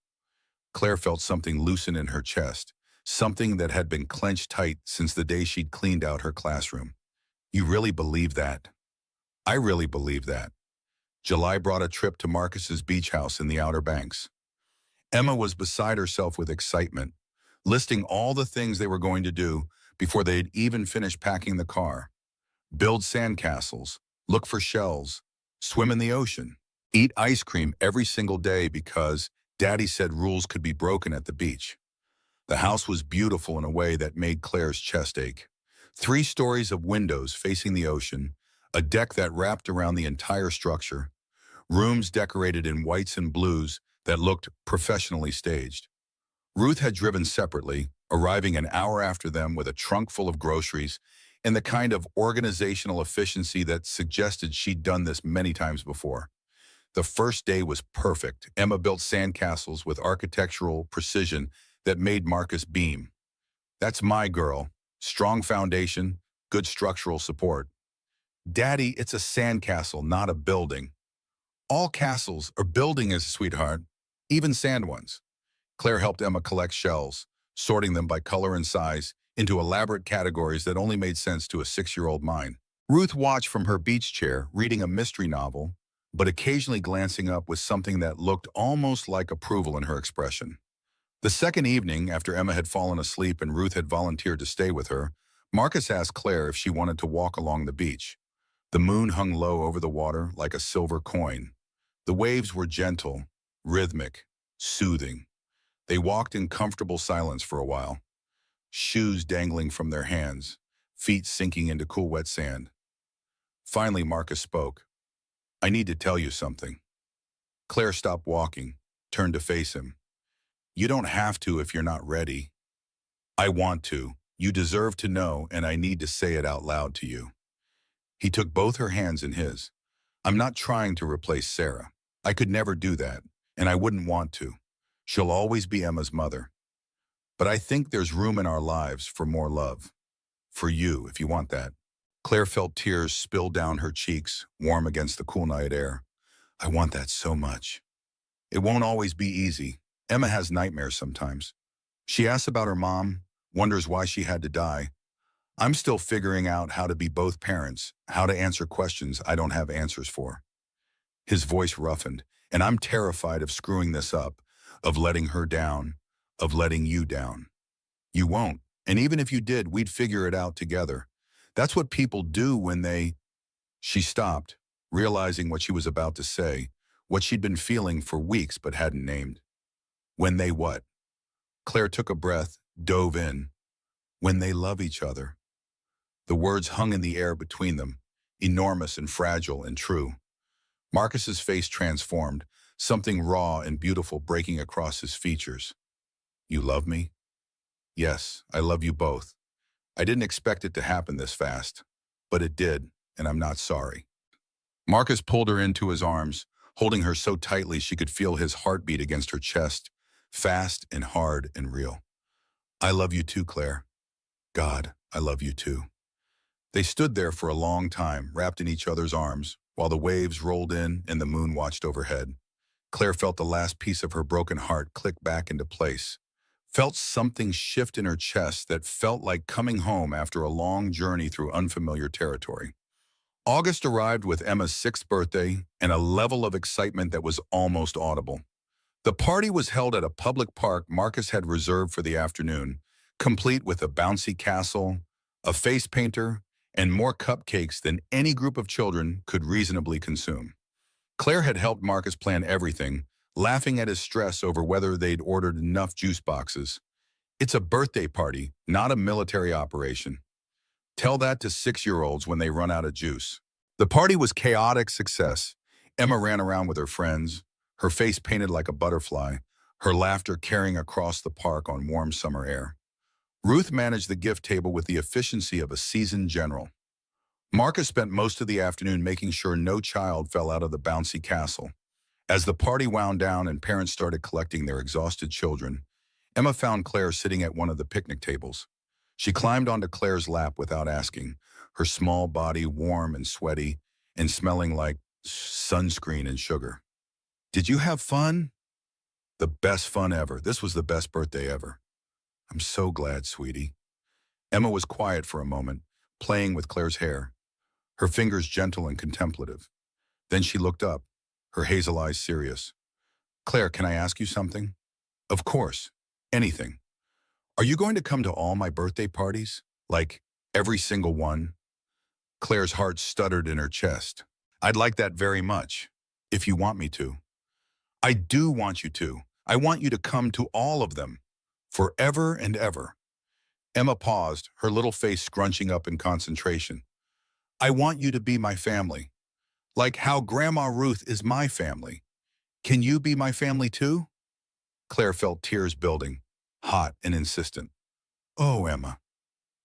Claire felt something loosen in her chest, something that had been clenched tight since the day she'd cleaned out her classroom. You really believe that? I really believe that. July brought a trip to Marcus's beach house in the Outer Banks. Emma was beside herself with excitement, listing all the things they were going to do before they had even finished packing the car. Build sandcastles, look for shells, swim in the ocean, eat ice cream every single day because Daddy said rules could be broken at the beach. The house was beautiful in a way that made Claire's chest ache. 3 stories of windows facing the ocean, a deck that wrapped around the entire structure, rooms decorated in whites and blues that looked professionally staged. Ruth had driven separately, arriving an hour after them with a trunk full of groceries and the kind of organizational efficiency that suggested she'd done this many times before. The first day was perfect. Emma built sandcastles with architectural precision that made Marcus beam. That's my girl. Strong foundation, good structural support. Daddy, it's a sandcastle, not a building. All castles are buildings, sweetheart, even sand ones. Claire helped Emma collect shells, sorting them by color and size into elaborate categories that only made sense to a 6-year-old mind. Ruth watched from her beach chair, reading a mystery novel, but occasionally glancing up with something that looked almost like approval in her expression. The second evening, after Emma had fallen asleep and Ruth had volunteered to stay with her, Marcus asked Claire if she wanted to walk along the beach. The moon hung low over the water like a silver coin. The waves were gentle, rhythmic, soothing. They walked in comfortable silence for a while, shoes dangling from their hands, feet sinking into cool wet sand. Finally, Marcus spoke. I need to tell you something. Claire stopped walking, turned to face him. You don't have to if you're not ready. I want to. You deserve to know, and I need to say it out loud to you. He took both her hands in his. I'm not trying to replace Sarah. I could never do that, and I wouldn't want to. She'll always be Emma's mother. But I think there's room in our lives for more love. For you, if you want that. Claire felt tears spill down her cheeks, warm against the cool night air. I want that so much. It won't always be easy. Emma has nightmares sometimes. She asks about her mom, wonders why she had to die. I'm still figuring out how to be both parents, how to answer questions I don't have answers for. His voice roughened, and I'm terrified of screwing this up, of letting her down, of letting you down. You won't, and even if you did, we'd figure it out together. That's what people do when they... She stopped, realizing what she was about to say what she'd been feeling for weeks but hadn't named. When they what? Claire took a breath, dove in. When they love each other. The words hung in the air between them, enormous and fragile and true. Marcus's face transformed, something raw and beautiful breaking across his features. You love me? Yes, I love you both. I didn't expect it to happen this fast, but it did, and I'm not sorry. Marcus pulled her into his arms, holding her so tightly she could feel his heartbeat against her chest, fast and hard and real. I love you too, Claire. God, I love you too. They stood there for a long time, wrapped in each other's arms, while the waves rolled in and the moon watched overhead. Claire felt the last piece of her broken heart click back into place, felt something shift in her chest that felt like coming home after a long journey through unfamiliar territory. August arrived with Emma's 6th birthday and a level of excitement that was almost audible. The party was held at a public park Marcus had reserved for the afternoon, complete with a bouncy castle, a face painter, and more cupcakes than any group of children could reasonably consume. Claire had helped Marcus plan everything, laughing at his stress over whether they'd ordered enough juice boxes. It's a birthday party, not a military operation. Tell that to 6-year-olds when they run out of juice. The party was chaotic success. Emma ran around with her friends, her face painted like a butterfly, her laughter carrying across the park on warm summer air. Ruth managed the gift table with the efficiency of a seasoned general. Marcus spent most of the afternoon making sure no child fell out of the bouncy castle. As the party wound down and parents started collecting their exhausted children, Emma found Claire sitting at one of the picnic tables. She climbed onto Claire's lap without asking, her small body warm and sweaty and smelling like sunscreen and sugar. Did you have fun? The best fun ever. This was the best birthday ever. I'm so glad, sweetie. Emma was quiet for a moment, playing with Claire's hair, her fingers gentle and contemplative. Then she looked up, her hazel eyes serious. Claire, can I ask you something? Of course. Anything. Are you going to come to all my birthday parties? Like, every single one? Claire's heart stuttered in her chest. I'd like that very much, if you want me to. I do want you to. I want you to come to all of them. Forever and ever. Emma paused, her little face scrunching up in concentration. I want you to be my family. Like how Grandma Ruth is my family. Can you be my family too? Claire felt tears building, hot and insistent. Oh, Emma.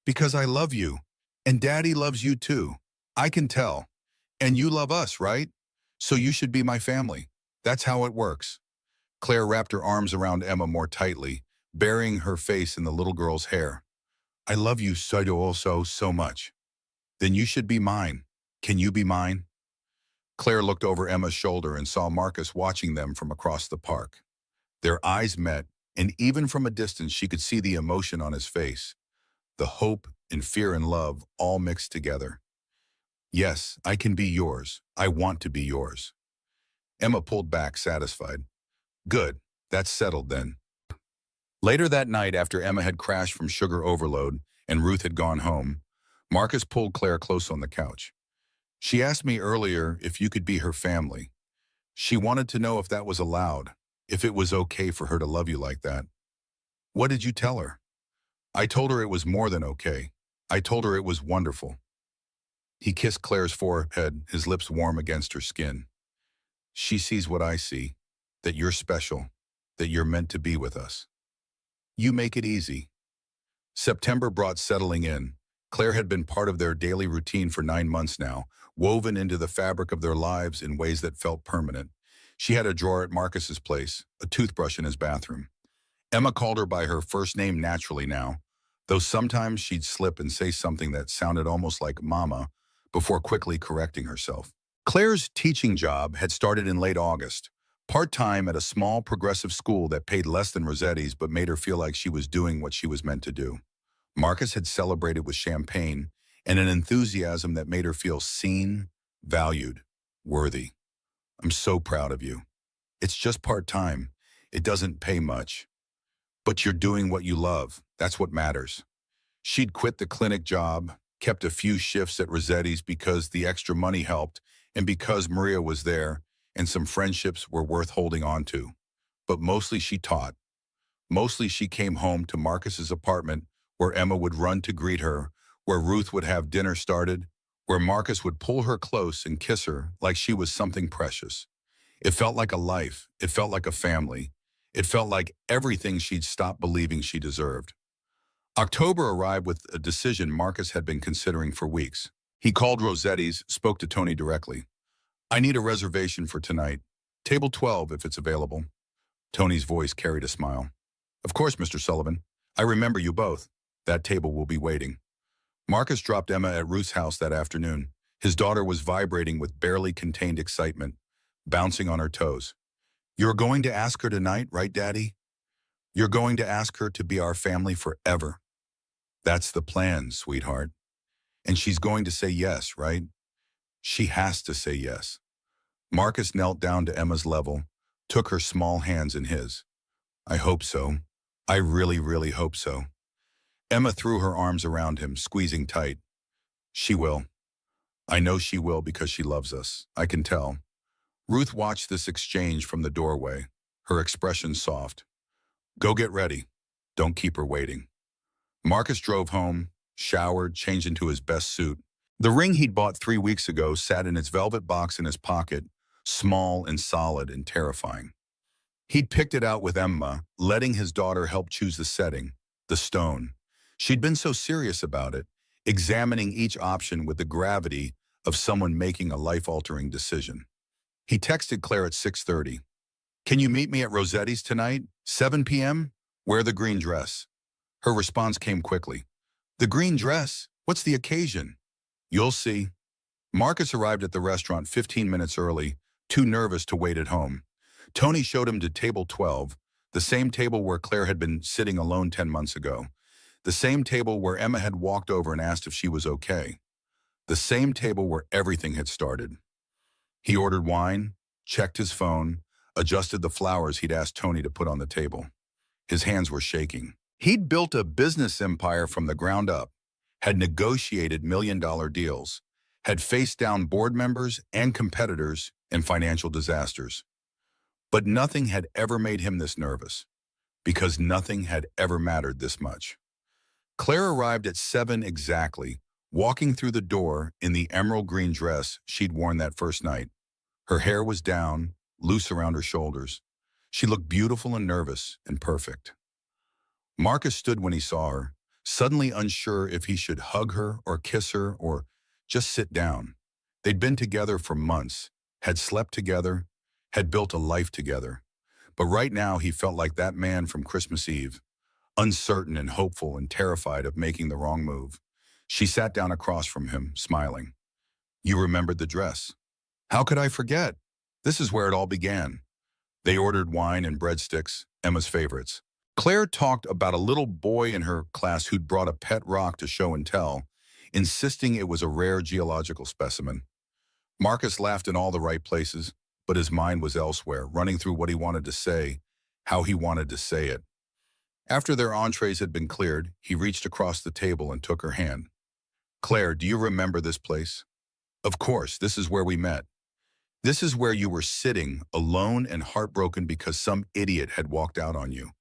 Because I love you, and Daddy loves you too. I can tell. And you love us, right? So you should be my family. That's how it works. Claire wrapped her arms around Emma more tightly, burying her face in the little girl's hair. I love you so much. Then you should be mine. Can you be mine? Claire looked over Emma's shoulder and saw Marcus watching them from across the park. Their eyes met, and even from a distance she could see the emotion on his face. The hope and fear and love all mixed together. Yes, I can be yours. I want to be yours. Emma pulled back, satisfied. Good, that's settled then. Later that night, after Emma had crashed from sugar overload and Ruth had gone home, Marcus pulled Claire close on the couch. She asked me earlier if you could be her family. She wanted to know if that was allowed, if it was okay for her to love you like that. What did you tell her? I told her it was more than okay. I told her it was wonderful. He kissed Claire's forehead, his lips warm against her skin. She sees what I see, that you're special, that you're meant to be with us. You make it easy. September brought settling in. Claire had been part of their daily routine for 9 months now, woven into the fabric of their lives in ways that felt permanent. She had a drawer at Marcus's place, a toothbrush in his bathroom. Emma called her by her first name naturally now, though sometimes she'd slip and say something that sounded almost like Mama before quickly correcting herself. Claire's teaching job had started in late August, part-time at a small progressive school that paid less than Rossetti's but made her feel like she was doing what she was meant to do. Marcus had celebrated with champagne and an enthusiasm that made her feel seen, valued, worthy. I'm so proud of you. It's just part-time. It doesn't pay much. But you're doing what you love. That's what matters. She'd quit the clinic job, kept a few shifts at Rossetti's because the extra money helped and because Maria was there, and some friendships were worth holding on to. But mostly she taught. Mostly she came home to Marcus's apartment, where Emma would run to greet her, where Ruth would have dinner started, where Marcus would pull her close and kiss her like she was something precious. It felt like a life. It felt like a family. It felt like everything she'd stopped believing she deserved. October arrived with a decision Marcus had been considering for weeks. He called Rossetti's, spoke to Tony directly. "I need a reservation for tonight. Table 12, if it's available." Tony's voice carried a smile. "Of course, Mr. Sullivan. I remember you both. That table will be waiting." Marcus dropped Emma at Ruth's house that afternoon. His daughter was vibrating with barely contained excitement, bouncing on her toes. "You're going to ask her tonight, right, Daddy? You're going to ask her to be our family forever." "That's the plan, sweetheart. And she's going to say yes, right? She has to say yes." Marcus knelt down to Emma's level, took her small hands in his. "I hope so. I really, really hope so." Emma threw her arms around him, squeezing tight. "She will. I know she will because she loves us. I can tell." Ruth watched this exchange from the doorway, her expression soft. "Go get ready. Don't keep her waiting." Marcus drove home, showered, changed into his best suit. The ring he'd bought 3 weeks ago sat in its velvet box in his pocket, small and solid and terrifying. He'd picked it out with Emma, letting his daughter help choose the setting, the stone. She'd been so serious about it, examining each option with the gravity of someone making a life-altering decision. He texted Claire at 6:30. "Can you meet me at Rossetti's tonight, 7 p.m.? Wear the green dress." Her response came quickly. "The green dress? What's the occasion?" "You'll see." Marcus arrived at the restaurant 15 minutes early, too nervous to wait at home. Tony showed him to table 12, the same table where Claire had been sitting alone 10 months ago. The same table where Emma had walked over and asked if she was okay. The same table where everything had started. He ordered wine, checked his phone, adjusted the flowers he'd asked Tony to put on the table. His hands were shaking. He'd built a business empire from the ground up, had negotiated million-dollar deals, had faced down board members and competitors in financial disasters. But nothing had ever made him this nervous, because nothing had ever mattered this much. Claire arrived at 7 exactly, walking through the door in the emerald green dress she'd worn that first night. Her hair was down, loose around her shoulders. She looked beautiful and nervous and perfect. Marcus stood when he saw her, suddenly unsure if he should hug her or kiss her or just sit down. They'd been together for months, had slept together, had built a life together. But right now he felt like that man from Christmas Eve, uncertain and hopeful and terrified of making the wrong move. She sat down across from him, smiling. "You remembered the dress." "How could I forget? This is where it all began." They ordered wine and breadsticks, Emma's favorites. Claire talked about a little boy in her class who'd brought a pet rock to show and tell, insisting it was a rare geological specimen. Marcus laughed in all the right places, but his mind was elsewhere, running through what he wanted to say, how he wanted to say it. After their entrees had been cleared, he reached across the table and took her hand. "Claire, do you remember this place?" "Of course, this is where we met. This is where you were sitting, alone and heartbroken because some idiot had walked out on you.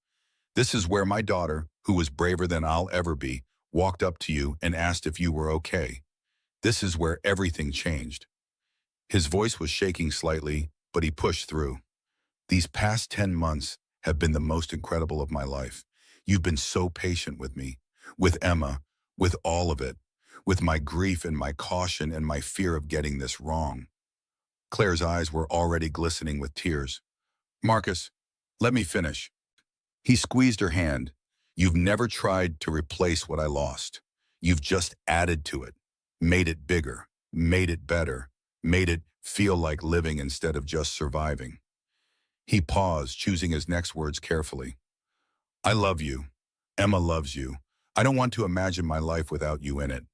This is where my daughter, who was braver than I'll ever be, walked up to you and asked if you were okay. This is where everything changed." His voice was shaking slightly, but he pushed through. "These past 10 months have been the most incredible of my life. You've been so patient with me, with Emma, with all of it, with my grief and my caution and my fear of getting this wrong." Claire's eyes were already glistening with tears. "Marcus, let me finish." He squeezed her hand. "You've never tried to replace what I lost. You've just added to it, made it bigger, made it better, made it feel like living instead of just surviving." He paused, choosing his next words carefully. "I love you. Emma loves you. I don't want to imagine my life without you in it."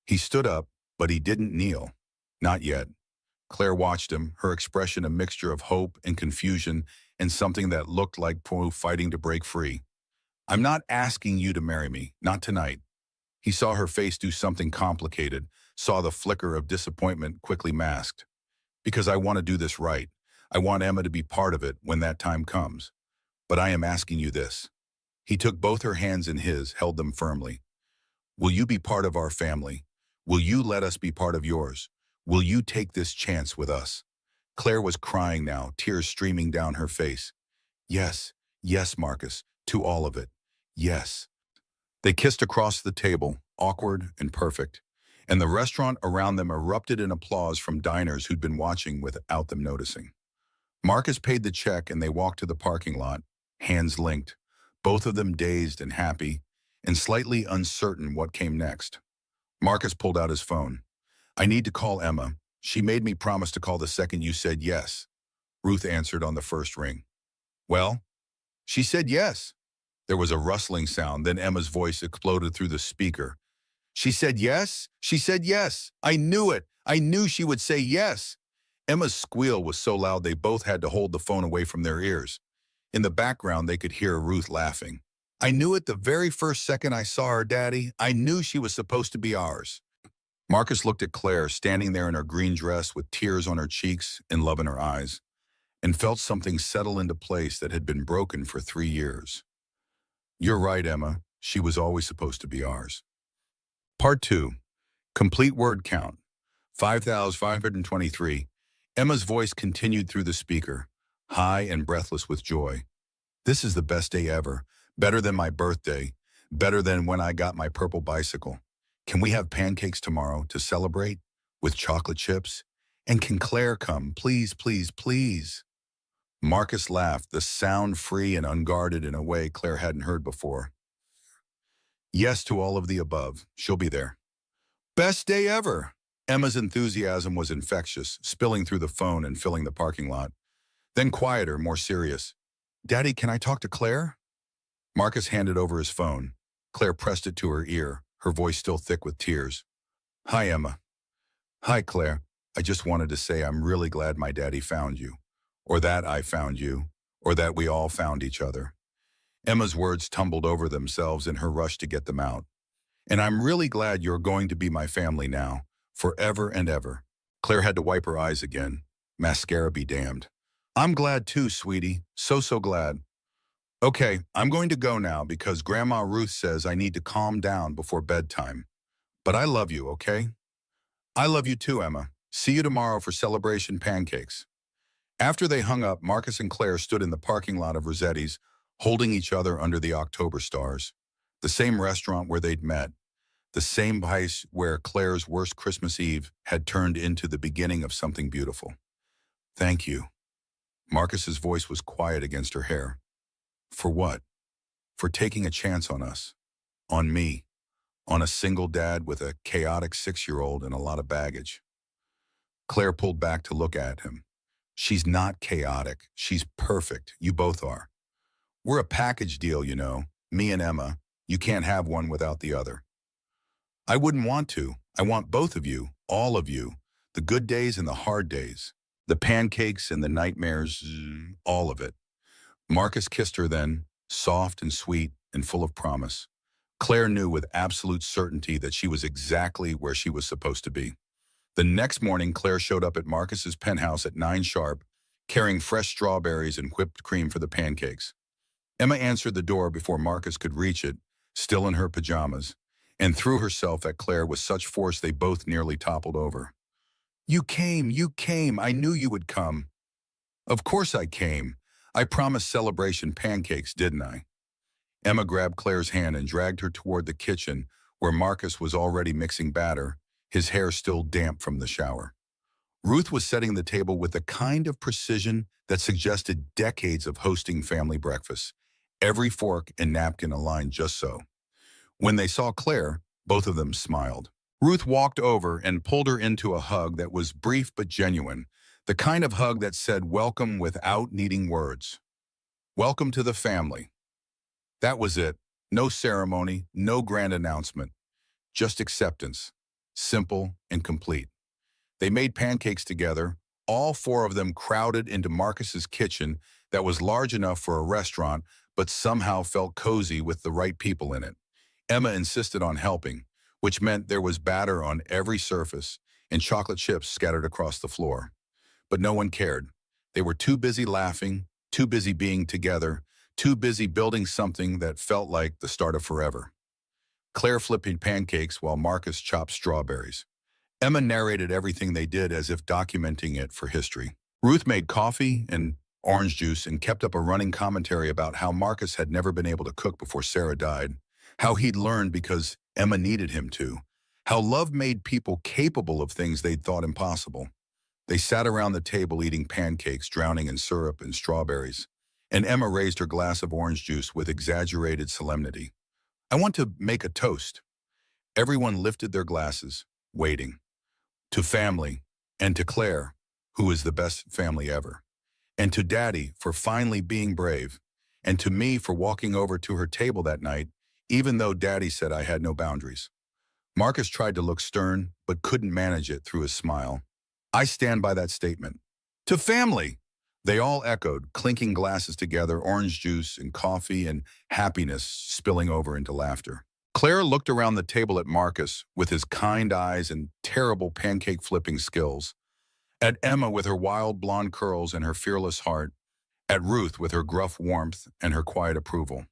He stood up, but he didn't kneel. Not yet. Claire watched him, her expression a mixture of hope and confusion and something that looked like Poe fighting to break free. "I'm not asking you to marry me, not tonight." He saw her face do something complicated, saw the flicker of disappointment quickly masked. "Because I want to do this right. I want Emma to be part of it when that time comes. But I am asking you this. He took both her hands in his, held them firmly. Will you be part of our family? Will you let us be part of yours? Will you take this chance with us? Claire was crying now, tears streaming down her face. Yes, yes, Marcus, to all of it. Yes. They kissed across the table, awkward and perfect, and the restaurant around them erupted in applause from diners who'd been watching without them noticing. Marcus paid the check and they walked to the parking lot, hands linked, both of them dazed and happy, and slightly uncertain what came next. Marcus pulled out his phone. I need to call Emma. She made me promise to call the second you said yes. Ruth answered on the first ring. Well, she said yes. There was a rustling sound, then Emma's voice exploded through the speaker. She said yes? She said yes. I knew it. I knew she would say yes. Emma's squeal was so loud they both had to hold the phone away from their ears. In the background, they could hear Ruth laughing. I knew it the very first second I saw her, Daddy. I knew she was supposed to be ours. Marcus looked at Claire, standing there in her green dress with tears on her cheeks and love in her eyes, and felt something settle into place that had been broken for 3 years. You're right, Emma. She was always supposed to be ours. Part 2. Complete word count. 5,523. Emma's voice continued through the speaker, high and breathless with joy. This is the best day ever. Better than my birthday. Better than when I got my purple bicycle. Can we have pancakes tomorrow to celebrate? With chocolate chips? And can Claire come? Please, please, please. Marcus laughed, the sound free and unguarded in a way Claire hadn't heard before. Yes to all of the above. She'll be there. Best day ever. Emma's enthusiasm was infectious, spilling through the phone and filling the parking lot. Then quieter, more serious. Daddy, can I talk to Claire? Marcus handed over his phone. Claire pressed it to her ear, her voice still thick with tears. Hi, Emma. Hi, Claire. I just wanted to say I'm really glad my daddy found you. Or that I found you. Or that we all found each other. Emma's words tumbled over themselves in her rush to get them out. And I'm really glad you're going to be my family now, forever and ever. Claire had to wipe her eyes again. Mascara be damned. I'm glad too, sweetie. So glad. Okay, I'm going to go now because Grandma Ruth says I need to calm down before bedtime. But I love you, okay? I love you too, Emma. See you tomorrow for celebration pancakes. After they hung up, Marcus and Claire stood in the parking lot of Rossetti's, holding each other under the October stars. The same restaurant where they'd met. The same place where Claire's worst Christmas Eve had turned into the beginning of something beautiful. Thank you. Marcus's voice was quiet against her hair. For what? For taking a chance on us. On me. On a single dad with a chaotic 6-year-old and a lot of baggage. Claire pulled back to look at him. She's not chaotic. She's perfect. You both are. We're a package deal, you know. Me and Emma. You can't have one without the other. I wouldn't want to. I want both of you, all of you. The good days and the hard days. The pancakes and the nightmares, all of it. Marcus kissed her then, soft and sweet and full of promise. Claire knew with absolute certainty that she was exactly where she was supposed to be. The next morning, Claire showed up at Marcus's penthouse at 9 sharp, carrying fresh strawberries and whipped cream for the pancakes. Emma answered the door before Marcus could reach it, still in her pajamas, and threw herself at Claire with such force they both nearly toppled over. You came. I knew you would come. Of course I came. I promised celebration pancakes, didn't I? Emma grabbed Claire's hand and dragged her toward the kitchen where Marcus was already mixing batter, his hair still damp from the shower. Ruth was setting the table with the kind of precision that suggested decades of hosting family breakfasts, every fork and napkin aligned just so. When they saw Claire, both of them smiled. Ruth walked over and pulled her into a hug that was brief but genuine, the kind of hug that said welcome without needing words. Welcome to the family. That was it. No ceremony, no grand announcement. Just acceptance. Simple and complete. They made pancakes together, all 4 of them crowded into Marcus's kitchen that was large enough for a restaurant but somehow felt cozy with the right people in it. Emma insisted on helping, which meant there was batter on every surface and chocolate chips scattered across the floor. But no one cared. They were too busy laughing, too busy being together, too busy building something that felt like the start of forever. Claire flipping pancakes while Marcus chopped strawberries. Emma narrated everything they did as if documenting it for history. Ruth made coffee and orange juice and kept up a running commentary about how Marcus had never been able to cook before Sarah died, how he'd learned because Emma needed him to, how love made people capable of things they'd thought impossible. They sat around the table eating pancakes, drowning in syrup and strawberries, and Emma raised her glass of orange juice with exaggerated solemnity. "I want to make a toast." Everyone lifted their glasses, waiting. To family, and to Claire, who is the best family ever. And to Daddy for finally being brave, and to me for walking over to her table that night, even though Daddy said I had no boundaries. Marcus tried to look stern, but couldn't manage it through his smile. I stand by that statement. To family! They all echoed, clinking glasses together, orange juice and coffee and happiness spilling over into laughter. Claire looked around the table at Marcus with his kind eyes and terrible pancake flipping skills, at Emma with her wild blonde curls and her fearless heart, at Ruth with her gruff warmth and her quiet approval.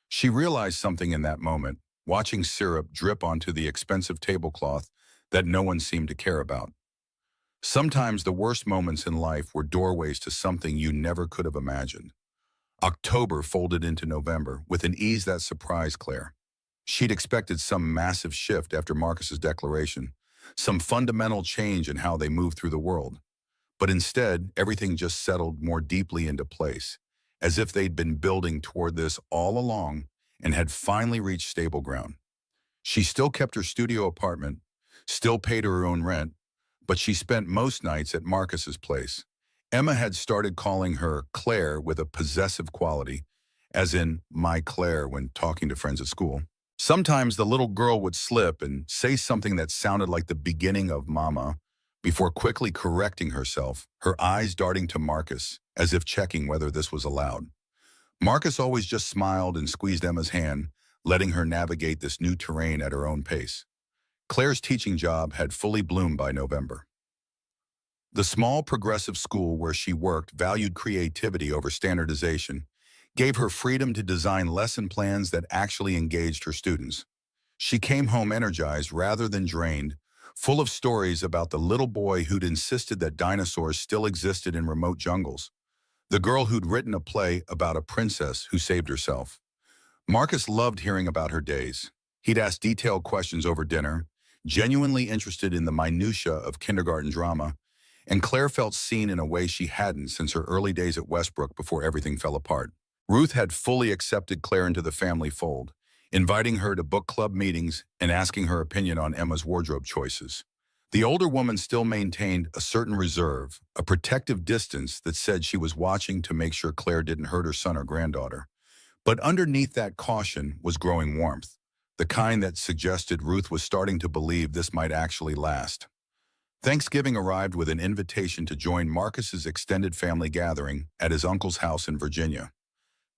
She realized something in that moment, watching syrup drip onto the expensive tablecloth that no one seemed to care about. Sometimes the worst moments in life were doorways to something you never could have imagined. October folded into November with an ease that surprised Claire. She'd expected some massive shift after Marcus's declaration, some fundamental change in how they moved through the world. But instead, everything just settled more deeply into place, as if they'd been building toward this all along and had finally reached stable ground. She still kept her studio apartment, still paid her own rent, but she spent most nights at Marcus's place. Emma had started calling her Claire with a possessive quality, as in my Claire when talking to friends at school. Sometimes the little girl would slip and say something that sounded like the beginning of Mama before quickly correcting herself, her eyes darting to Marcus as if checking whether this was allowed. Marcus always just smiled and squeezed Emma's hand, letting her navigate this new terrain at her own pace. Claire's teaching job had fully bloomed by November. The small progressive school where she worked valued creativity over standardization, gave her freedom to design lesson plans that actually engaged her students. She came home energized rather than drained, full of stories about the little boy who'd insisted that dinosaurs still existed in remote jungles, the girl who'd written a play about a princess who saved herself. Marcus loved hearing about her days. He'd ask detailed questions over dinner, genuinely interested in the minutiae of kindergarten drama, and Claire felt seen in a way she hadn't since her early days at Westbrook before everything fell apart. Ruth had fully accepted Claire into the family fold, inviting her to book club meetings and asking her opinion on Emma's wardrobe choices. The older woman still maintained a certain reserve, a protective distance that said she was watching to make sure Claire didn't hurt her son or granddaughter. But underneath that caution was growing warmth, the kind that suggested Ruth was starting to believe this might actually last. Thanksgiving arrived with an invitation to join Marcus's extended family gathering at his uncle's house in Virginia.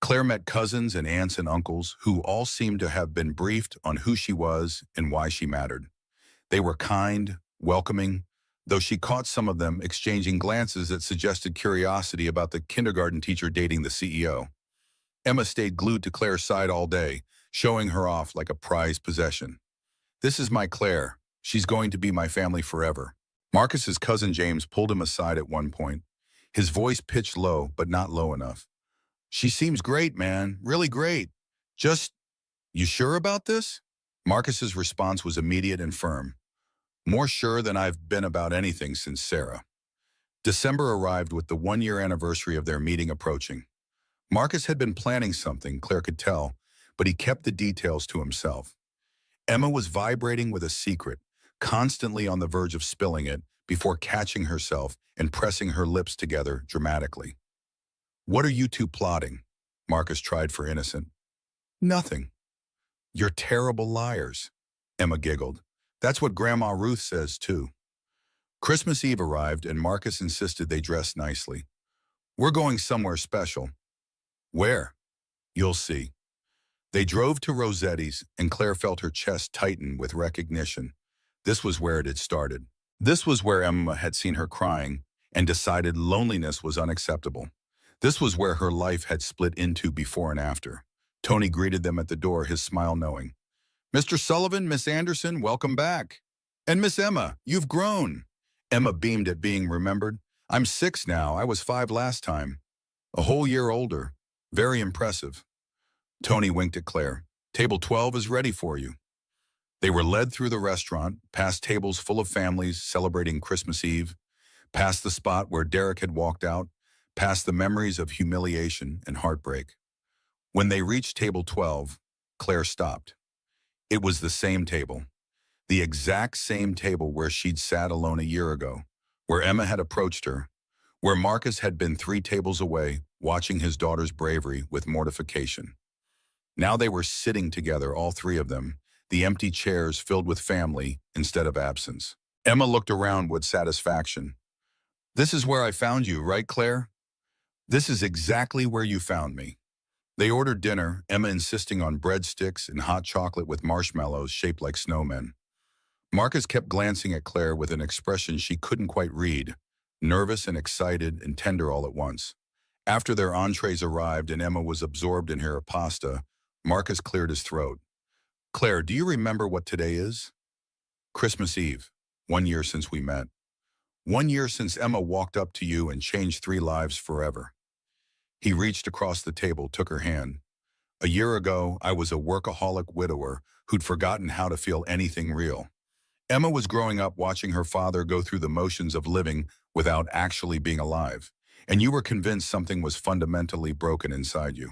Claire met cousins and aunts and uncles who all seemed to have been briefed on who she was and why she mattered. They were kind, welcoming, though she caught some of them exchanging glances that suggested curiosity about the kindergarten teacher dating the CEO. Emma stayed glued to Claire's side all day, showing her off like a prized possession. "This is my Claire. She's going to be my family forever." Marcus's cousin James pulled him aside at one point, his voice pitched low, but not low enough. "She seems great, man. Really great. Just, you sure about this?" Marcus's response was immediate and firm. "More sure than I've been about anything since Sarah." December arrived with the one-year anniversary of their meeting approaching. Marcus had been planning something, Claire could tell, but he kept the details to himself. Emma was vibrating with a secret, constantly on the verge of spilling it before catching herself and pressing her lips together dramatically. "What are you two plotting?" Marcus tried for innocent. "Nothing." "You're terrible liars," Emma giggled. "That's what Grandma Ruth says, too." Christmas Eve arrived and Marcus insisted they dress nicely. "We're going somewhere special." "Where?" "You'll see." They drove to Rossetti's and Claire felt her chest tighten with recognition. This was where it had started. This was where Emma had seen her crying, and decided loneliness was unacceptable. This was where her life had split into before and after. Tony greeted them at the door, his smile knowing. Mr. Sullivan, Miss Anderson, welcome back. And Miss Emma, you've grown. Emma beamed at being remembered. I'm 6 now. I was 5 last time. A whole year older. Very impressive. Tony winked at Claire. Table 12 is ready for you. They were led through the restaurant, past tables full of families celebrating Christmas Eve, past the spot where Derek had walked out, past the memories of humiliation and heartbreak. When they reached table 12, Claire stopped. It was the same table. The exact same table where she'd sat alone a year ago, where Emma had approached her, where Marcus had been 3 tables away, watching his daughter's bravery with mortification. Now they were sitting together, all 3 of them, the empty chairs filled with family instead of absence. Emma looked around with satisfaction. This is where I found you, right, Claire? This is exactly where you found me. They ordered dinner, Emma insisting on breadsticks and hot chocolate with marshmallows shaped like snowmen. Marcus kept glancing at Claire with an expression she couldn't quite read, nervous and excited and tender all at once. After their entrees arrived and Emma was absorbed in her pasta, Marcus cleared his throat. Claire, do you remember what today is? Christmas Eve, 1 year since we met. 1 year since Emma walked up to you and changed 3 lives forever. He reached across the table, took her hand. A year ago, I was a workaholic widower who'd forgotten how to feel anything real. Emma was growing up watching her father go through the motions of living without actually being alive, and you were convinced something was fundamentally broken inside you.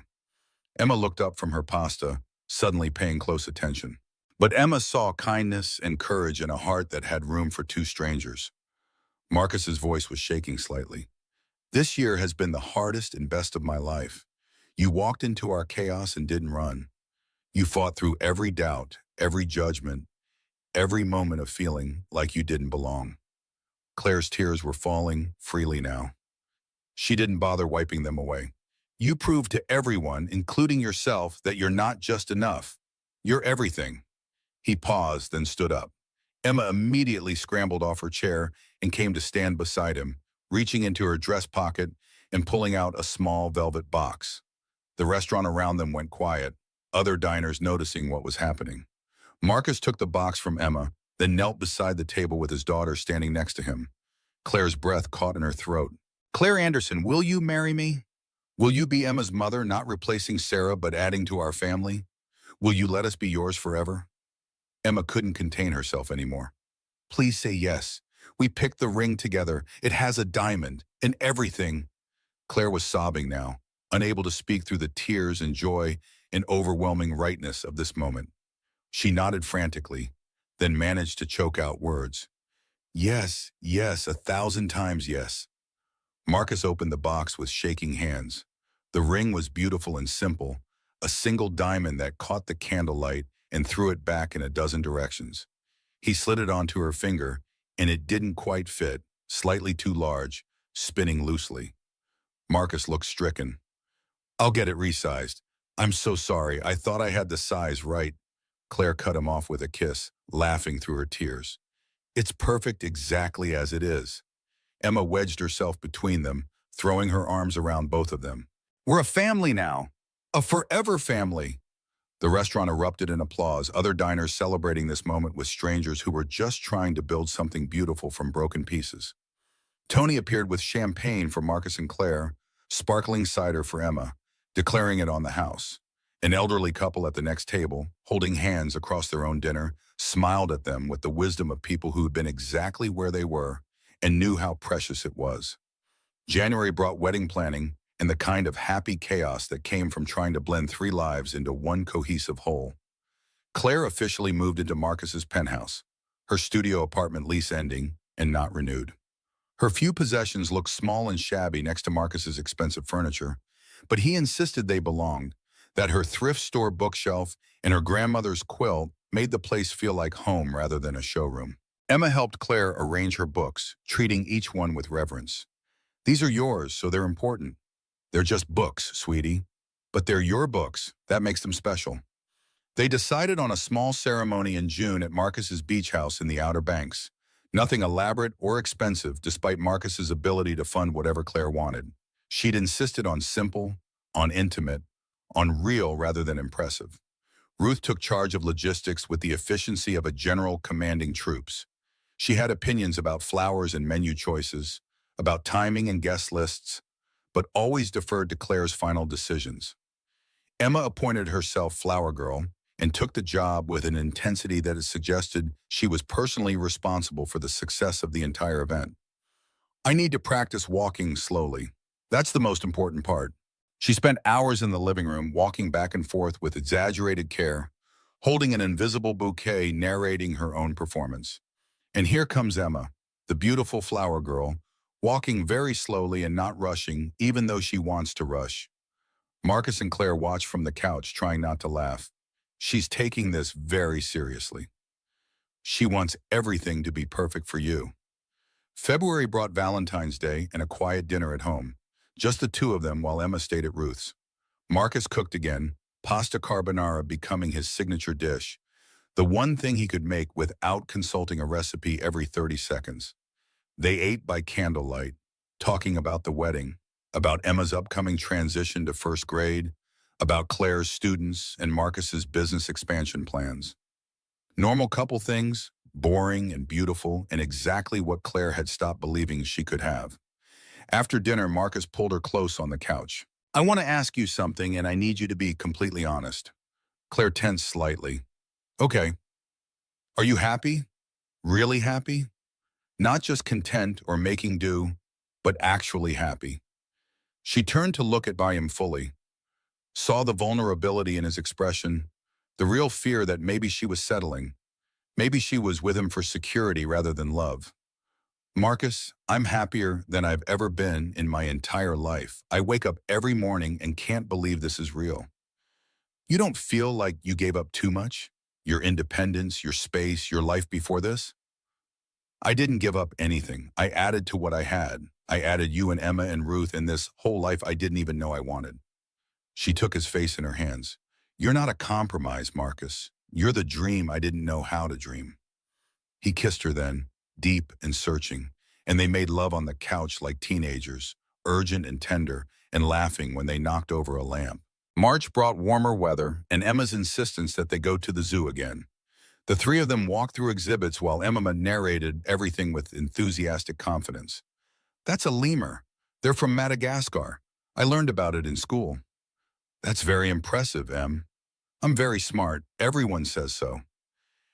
Emma looked up from her pasta, suddenly paying close attention. But Emma saw kindness and courage in a heart that had room for 2 strangers. Marcus's voice was shaking slightly. This year has been the hardest and best of my life. You walked into our chaos and didn't run. You fought through every doubt, every judgment, every moment of feeling like you didn't belong. Claire's tears were falling freely now. She didn't bother wiping them away. You proved to everyone, including yourself, that you're not just enough. You're everything. He paused, then stood up. Emma immediately scrambled off her chair and came to stand beside him, reaching into her dress pocket and pulling out a small velvet box. The restaurant around them went quiet, other diners noticing what was happening. Marcus took the box from Emma, then knelt beside the table with his daughter standing next to him. Claire's breath caught in her throat. Claire Anderson, will you marry me? Will you be Emma's mother, not replacing Sarah but adding to our family? Will you let us be yours forever? Emma couldn't contain herself anymore. Please say yes. We picked the ring together. It has a diamond and everything. Claire was sobbing now, unable to speak through the tears and joy and overwhelming rightness of this moment. She nodded frantically, then managed to choke out words. Yes, yes, 1,000 times yes. Marcus opened the box with shaking hands. The ring was beautiful and simple, a single diamond that caught the candlelight and threw it back in a dozen directions. He slid it onto her finger, and it didn't quite fit, slightly too large, spinning loosely. Marcus looked stricken. I'll get it resized. I'm so sorry. I thought I had the size right. Claire cut him off with a kiss, laughing through her tears. It's perfect exactly as it is. Emma wedged herself between them, throwing her arms around both of them. We're a family now. A forever family. The restaurant erupted in applause, other diners celebrating this moment with strangers who were just trying to build something beautiful from broken pieces. Tony appeared with champagne for Marcus and Claire, sparkling cider for Emma, declaring it on the house. An elderly couple at the next table, holding hands across their own dinner, smiled at them with the wisdom of people who had been exactly where they were and knew how precious it was. January brought wedding planning and the kind of happy chaos that came from trying to blend 3 lives into one cohesive whole. Claire officially moved into Marcus's penthouse, her studio apartment lease ending and not renewed. Her few possessions looked small and shabby next to Marcus's expensive furniture, but he insisted they belonged, that her thrift store bookshelf and her grandmother's quilt made the place feel like home rather than a showroom. Emma helped Claire arrange her books, treating each one with reverence. These are yours, so they're important. They're just books, sweetie. But they're your books. That makes them special. They decided on a small ceremony in June at Marcus's beach house in the Outer Banks. Nothing elaborate or expensive, despite Marcus's ability to fund whatever Claire wanted. She'd insisted on simple, on intimate, on real rather than impressive. Ruth took charge of logistics with the efficiency of a general commanding troops. She had opinions about flowers and menu choices, about timing and guest lists, but always deferred to Claire's final decisions. Emma appointed herself flower girl and took the job with an intensity that suggested she was personally responsible for the success of the entire event. I need to practice walking slowly. That's the most important part. She spent hours in the living room walking back and forth with exaggerated care, holding an invisible bouquet narrating her own performance. And here comes Emma, the beautiful flower girl, walking very slowly and not rushing, even though she wants to rush. Marcus and Claire watch from the couch, trying not to laugh. She's taking this very seriously. She wants everything to be perfect for you. February brought Valentine's Day and a quiet dinner at home. Just the two of them while Emma stayed at Ruth's. Marcus cooked again, pasta carbonara becoming his signature dish, the one thing he could make without consulting a recipe every 30 seconds. They ate by candlelight, talking about the wedding, about Emma's upcoming transition to first grade, about Claire's students and Marcus's business expansion plans. Normal couple things, boring and beautiful, and exactly what Claire had stopped believing she could have. After dinner, Marcus pulled her close on the couch. I want to ask you something, and I need you to be completely honest. Claire tensed slightly. Okay. Are you happy? Really happy? Not just content or making do, but actually happy. She turned to look at him fully, saw the vulnerability in his expression, the real fear that maybe she was settling. Maybe she was with him for security rather than love. Marcus, I'm happier than I've ever been in my entire life. I wake up every morning and can't believe this is real. You don't feel like you gave up too much? Your independence, your space, your life before this? I didn't give up anything. I added to what I had. I added you and Emma and Ruth and this whole life I didn't even know I wanted. She took his face in her hands. You're not a compromise, Marcus. You're the dream I didn't know how to dream. He kissed her then, deep and searching, and they made love on the couch like teenagers, urgent and tender, and laughing when they knocked over a lamp. March brought warmer weather and Emma's insistence that they go to the zoo again. The three of them walked through exhibits while Emma narrated everything with enthusiastic confidence. That's a lemur. They're from Madagascar. I learned about it in school. That's very impressive, Em. I'm very smart. Everyone says so.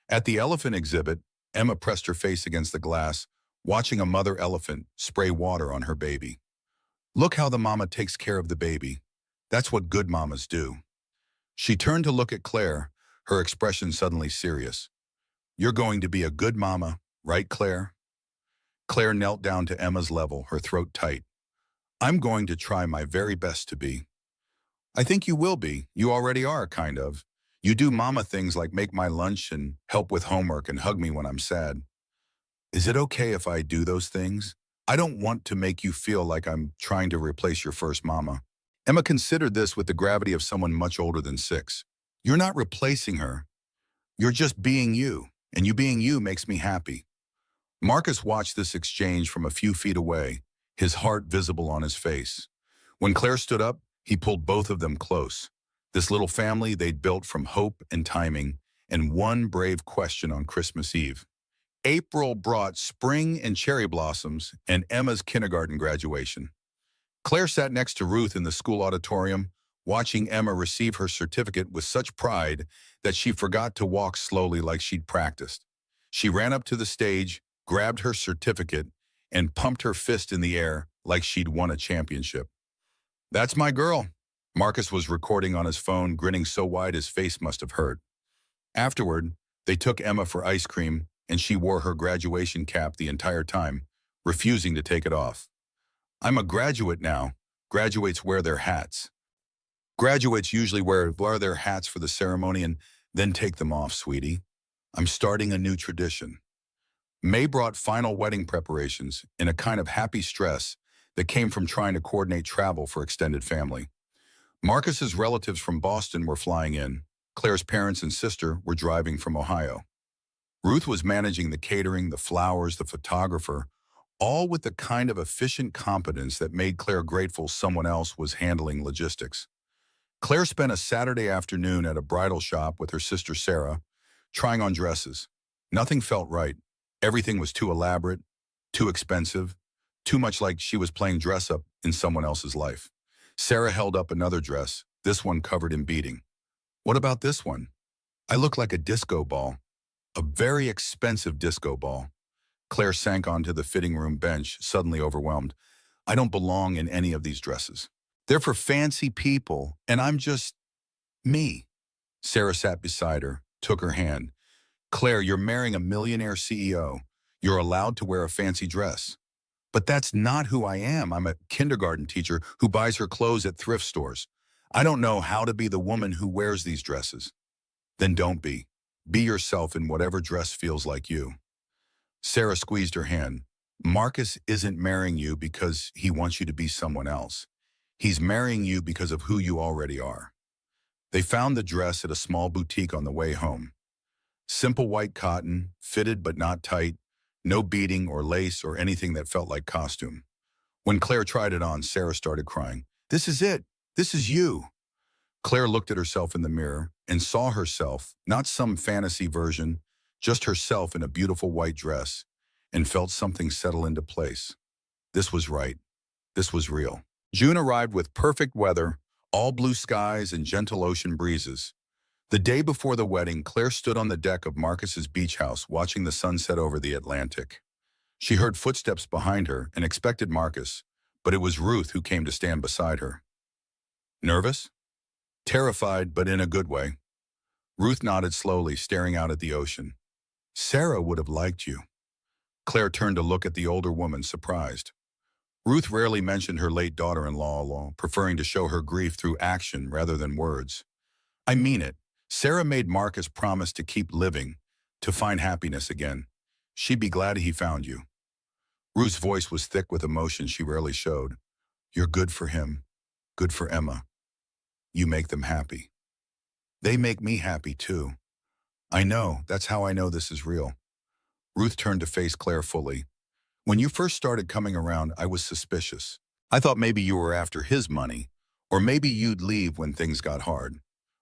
At the elephant exhibit, Emma pressed her face against the glass, watching a mother elephant spray water on her baby. Look how the mama takes care of the baby. That's what good mamas do. She turned to look at Claire, her expression suddenly serious. You're going to be a good mama, right, Claire? Claire knelt down to Emma's level, her throat tight. I'm going to try my very best to be. I think you will be. You already are, kind of. You do mama things like make my lunch and help with homework and hug me when I'm sad. Is it okay if I do those things? I don't want to make you feel like I'm trying to replace your first mama. Emma considered this with the gravity of someone much older than 6. You're not replacing her. You're just being you, and you being you makes me happy. Marcus watched this exchange from a few feet away, his heart visible on his face. When Claire stood up, he pulled both of them close. This little family they'd built from hope and timing, and one brave question on Christmas Eve. April brought spring and cherry blossoms and Emma's kindergarten graduation. Claire sat next to Ruth in the school auditorium, watching Emma receive her certificate with such pride that she forgot to walk slowly like she'd practiced. She ran up to the stage, grabbed her certificate, and pumped her fist in the air like she'd won a championship. That's my girl. Marcus was recording on his phone, grinning so wide his face must have hurt. Afterward, they took Emma for ice cream, and she wore her graduation cap the entire time, refusing to take it off. I'm a graduate now. Graduates wear their hats. Graduates usually wear their hats for the ceremony and then take them off, sweetie. I'm starting a new tradition. May brought final wedding preparations in a kind of happy stress that came from trying to coordinate travel for extended family. Marcus's relatives from Boston were flying in. Claire's parents and sister were driving from Ohio. Ruth was managing the catering, the flowers, the photographer, all with the kind of efficient competence that made Claire grateful someone else was handling logistics. Claire spent a Saturday afternoon at a bridal shop with her sister Sarah, trying on dresses. Nothing felt right. Everything was too elaborate, too expensive, too much like she was playing dress-up in someone else's life. Sarah held up another dress, this one covered in beading. What about this one? I look like a disco ball, a very expensive disco ball. Claire sank onto the fitting room bench, suddenly overwhelmed. I don't belong in any of these dresses. They're for fancy people, and I'm just me. Sarah sat beside her, took her hand. Claire, you're marrying a millionaire CEO. You're allowed to wear a fancy dress. But that's not who I am. I'm a kindergarten teacher who buys her clothes at thrift stores. I don't know how to be the woman who wears these dresses. Then don't be. Be yourself in whatever dress feels like you. Sarah squeezed her hand. Marcus isn't marrying you because he wants you to be someone else. He's marrying you because of who you already are. They found the dress at a small boutique on the way home. Simple white cotton, fitted but not tight, no beading or lace or anything that felt like costume. When Claire tried it on, Sarah started crying. This is it. This is you. Claire looked at herself in the mirror and saw herself, not some fantasy version, just herself in a beautiful white dress, and felt something settle into place. This was right. This was real. June arrived with perfect weather, all blue skies and gentle ocean breezes. The day before the wedding, Claire stood on the deck of Marcus's beach house watching the sunset over the Atlantic. She heard footsteps behind her and expected Marcus, but it was Ruth who came to stand beside her. Nervous? Terrified, but in a good way. Ruth nodded slowly, staring out at the ocean. Sarah would have liked you. Claire turned to look at the older woman, surprised. Ruth rarely mentioned her late daughter-in-law, preferring to show her grief through action rather than words. I mean it. Sarah made Marcus promise to keep living, to find happiness again. She'd be glad he found you. Ruth's voice was thick with emotion she rarely showed. You're good for him. Good for Emma. You make them happy. They make me happy too. I know, that's how I know this is real. Ruth turned to face Claire fully. When you first started coming around, I was suspicious. I thought maybe you were after his money, or maybe you'd leave when things got hard.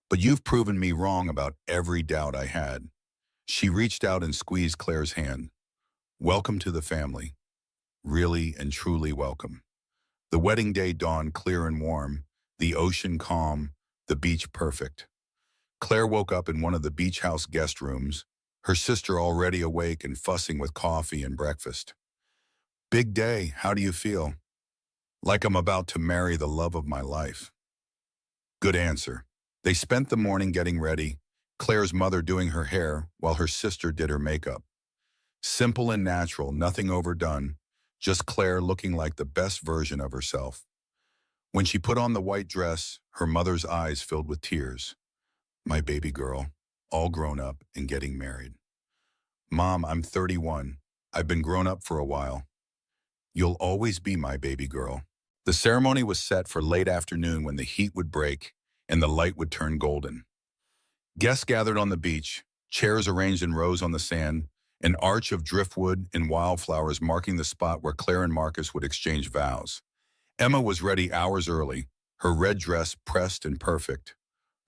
But you've proven me wrong about every doubt I had. She reached out and squeezed Claire's hand. Welcome to the family. Really and truly welcome. The wedding day dawned clear and warm, the ocean calm, the beach perfect. Claire woke up in one of the beach house guest rooms, her sister already awake and fussing with coffee and breakfast. Big day, how do you feel? Like I'm about to marry the love of my life. Good answer. They spent the morning getting ready, Claire's mother doing her hair while her sister did her makeup. Simple and natural, nothing overdone, just Claire looking like the best version of herself. When she put on the white dress, her mother's eyes filled with tears. My baby girl, all grown up and getting married. Mom, I'm 31. I've been grown up for a while. You'll always be my baby girl. The ceremony was set for late afternoon when the heat would break and the light would turn golden. Guests gathered on the beach, chairs arranged in rows on the sand, an arch of driftwood and wildflowers marking the spot where Claire and Marcus would exchange vows. Emma was ready hours early, her red dress pressed and perfect,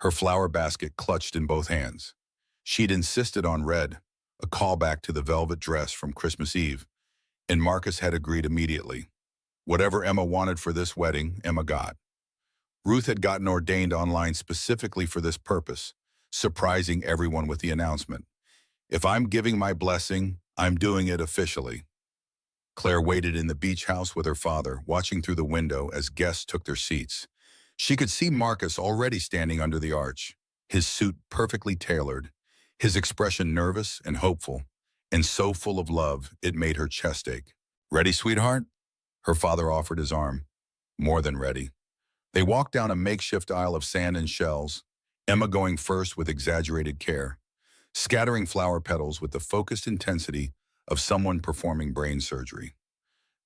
her flower basket clutched in both hands. She'd insisted on red, a callback to the velvet dress from Christmas Eve, and Marcus had agreed immediately. Whatever Emma wanted for this wedding, Emma got. Ruth had gotten ordained online specifically for this purpose, surprising everyone with the announcement. If I'm giving my blessing, I'm doing it officially. Claire waited in the beach house with her father, watching through the window as guests took their seats. She could see Marcus already standing under the arch, his suit perfectly tailored, his expression nervous and hopeful, and so full of love it made her chest ache. Ready, sweetheart? Her father offered his arm. More than ready. They walked down a makeshift aisle of sand and shells, Emma going first with exaggerated care, scattering flower petals with the focused intensity of someone performing brain surgery.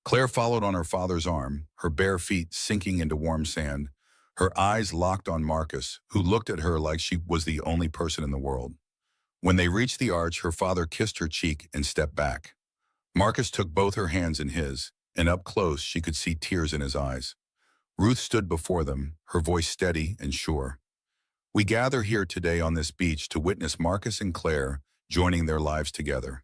Claire followed on her father's arm, her bare feet sinking into warm sand, her eyes locked on Marcus, who looked at her like she was the only person in the world. When they reached the arch, her father kissed her cheek and stepped back. Marcus took both her hands in his, and up close she could see tears in his eyes. Ruth stood before them, her voice steady and sure. We gather here today on this beach to witness Marcus and Claire joining their lives together.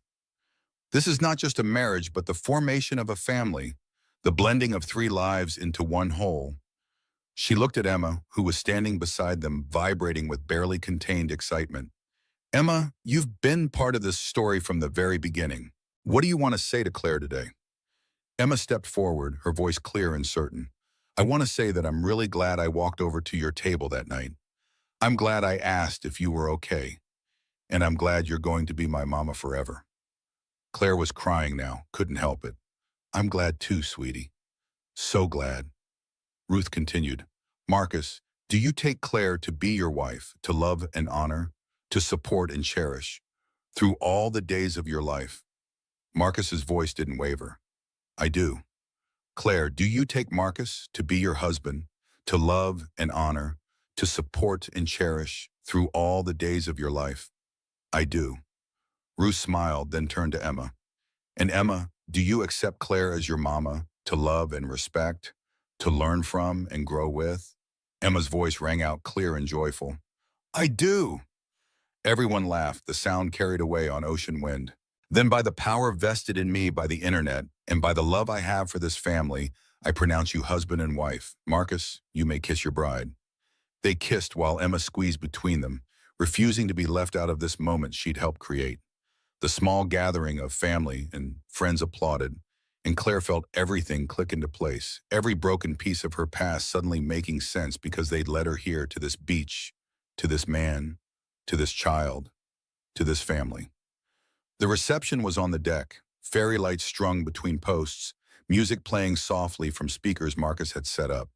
This is not just a marriage, but the formation of a family, the blending of three lives into one whole. She looked at Emma, who was standing beside them, vibrating with barely contained excitement. Emma, you've been part of this story from the very beginning. What do you want to say to Claire today? Emma stepped forward, her voice clear and certain. I want to say that I'm really glad I walked over to your table that night. I'm glad I asked if you were okay. And I'm glad you're going to be my mama forever. Claire was crying now, couldn't help it. I'm glad too, sweetie. So glad. Ruth continued, Marcus, do you take Claire to be your wife, to love and honor, to support and cherish, through all the days of your life? Marcus's voice didn't waver. I do. Claire, do you take Marcus to be your husband, to love and honor, to support and cherish, through all the days of your life? I do. Ruth smiled, then turned to Emma. And Emma, do you accept Claire as your mama, to love and respect, to learn from and grow with? Emma's voice rang out clear and joyful. I do. Everyone laughed, the sound carried away on ocean wind. Then by the power vested in me by the internet, and by the love I have for this family, I pronounce you husband and wife. Marcus, you may kiss your bride. They kissed while Emma squeezed between them, refusing to be left out of this moment she'd helped create. The small gathering of family and friends applauded, and Claire felt everything click into place, every broken piece of her past suddenly making sense because they'd led her here to this beach, to this man, to this child, to this family. The reception was on the deck, fairy lights strung between posts, music playing softly from speakers Marcus had set up.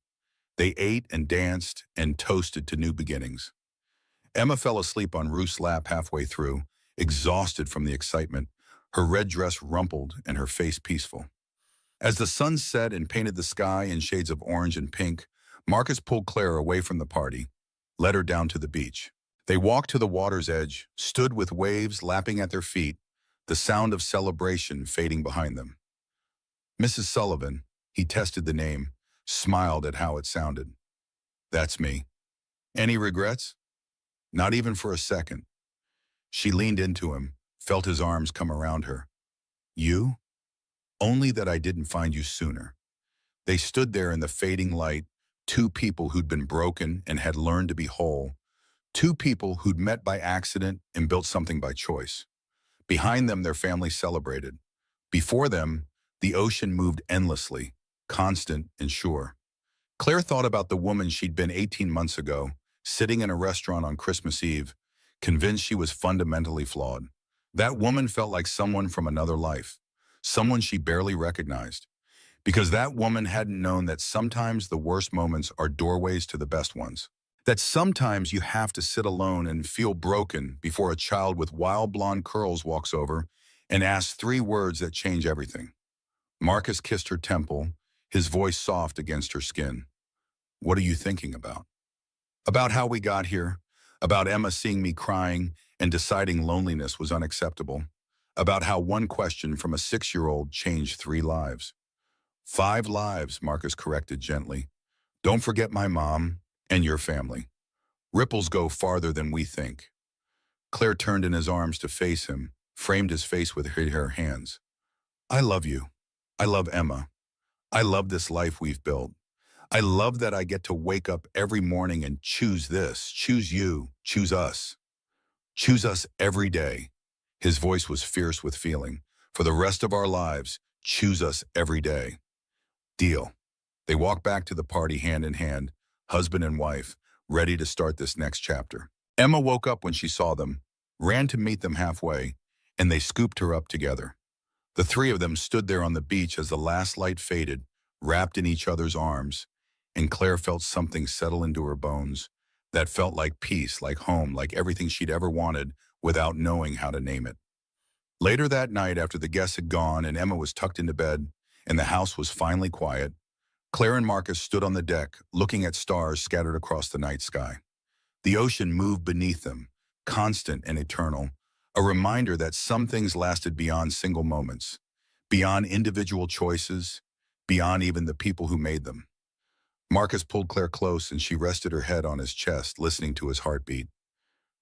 They ate and danced and toasted to new beginnings. Emma fell asleep on Ruth's lap halfway through, exhausted from the excitement, her red dress rumpled and her face peaceful. As the sun set and painted the sky in shades of orange and pink, Marcus pulled Claire away from the party, led her down to the beach. They walked to the water's edge, stood with waves lapping at their feet, the sound of celebration fading behind them. Mrs. Sullivan, he tested the name, smiled at how it sounded. That's me. Any regrets? Not even for a second. She leaned into him, felt his arms come around her. You? Only that I didn't find you sooner. They stood there in the fading light, two people who'd been broken and had learned to be whole, two people who'd met by accident and built something by choice. Behind them, their family celebrated. Before them, the ocean moved endlessly, constant and sure. Claire thought about the woman she'd been 18 months ago, sitting in a restaurant on Christmas Eve, convinced she was fundamentally flawed. That woman felt like someone from another life, someone she barely recognized, because that woman hadn't known that sometimes the worst moments are doorways to the best ones. That sometimes you have to sit alone and feel broken before a child with wild blonde curls walks over and asks three words that change everything. Marcus kissed her temple, his voice soft against her skin. What are you thinking about? About how we got here, about Emma seeing me crying and deciding loneliness was unacceptable, about how one question from a 6-year-old changed 3 lives. 5 lives, Marcus corrected gently. Don't forget my mom and your family. Ripples go farther than we think. Claire turned in his arms to face him, framed his face with her hands. I love you. I love Emma. I love this life we've built. I love that I get to wake up every morning and choose this, choose you, choose us. Choose us every day. His voice was fierce with feeling. For the rest of our lives, choose us every day. Deal. They walked back to the party hand in hand, husband and wife, ready to start this next chapter. Emma woke up when she saw them, ran to meet them halfway, and they scooped her up together. The 3 of them stood there on the beach as the last light faded, wrapped in each other's arms, and Claire felt something settle into her bones that felt like peace, like home, like everything she'd ever wanted without knowing how to name it. Later that night, after the guests had gone and Emma was tucked into bed and the house was finally quiet, Claire and Marcus stood on the deck, looking at stars scattered across the night sky. The ocean moved beneath them, constant and eternal, A reminder that some things lasted beyond single moments, beyond individual choices, beyond even the people who made them. Marcus pulled Claire close and she rested her head on his chest, listening to his heartbeat.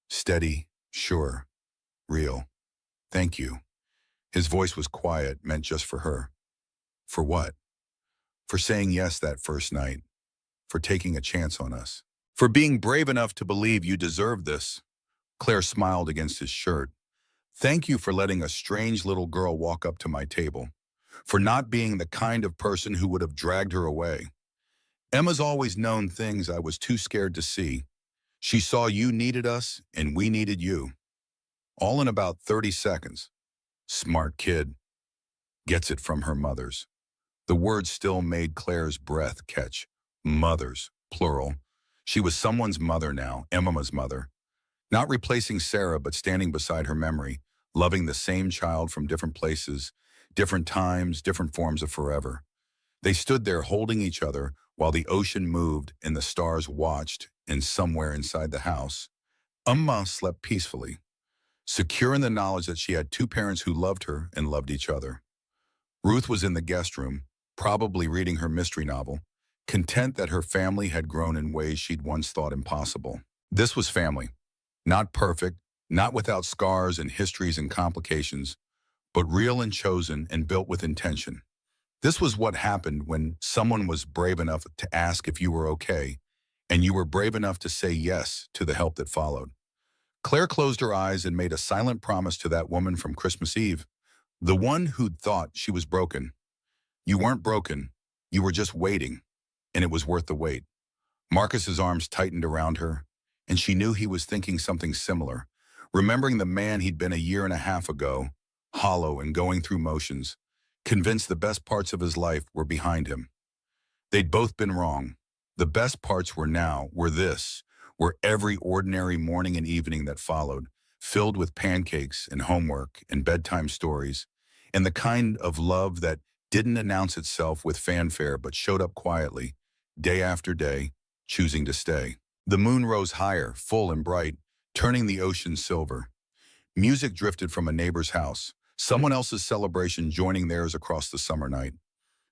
Steady, sure, real. Thank you. His voice was quiet, meant just for her. For what? For saying yes that first night. For taking a chance on us. For being brave enough to believe you deserve this. Claire smiled against his shirt. Thank you for letting a strange little girl walk up to my table. For not being the kind of person who would have dragged her away. Emma's always known things I was too scared to see. She saw you needed us and we needed you. All in about 30 seconds. Smart kid. Gets it from her mothers. The words still made Claire's breath catch. Mothers, plural. She was someone's mother now, Emma's mother. Not replacing Sarah, but standing beside her memory, loving the same child from different places, different times, different forms of forever. They stood there holding each other while the ocean moved and the stars watched, and somewhere inside the house, Amma slept peacefully, secure in the knowledge that she had two parents who loved her and loved each other. Ruth was in the guest room, probably reading her mystery novel, content that her family had grown in ways she'd once thought impossible. This was family. Not perfect, not without scars and histories and complications, but real and chosen and built with intention. This was what happened when someone was brave enough to ask if you were okay, and you were brave enough to say yes to the help that followed. Claire closed her eyes and made a silent promise to that woman from Christmas Eve, the one who'd thought she was broken. You weren't broken, you were just waiting, and it was worth the wait. Marcus's arms tightened around her, and she knew he was thinking something similar, remembering the man he'd been a year and a half ago, hollow and going through motions, convinced the best parts of his life were behind him. They'd both been wrong. The best parts were every ordinary morning and evening that followed, filled with pancakes and homework and bedtime stories, and the kind of love that didn't announce itself with fanfare but showed up quietly, day after day, choosing to stay. The moon rose higher, full and bright, turning the ocean silver. Music drifted from a neighbor's house, someone else's celebration joining theirs across the summer night.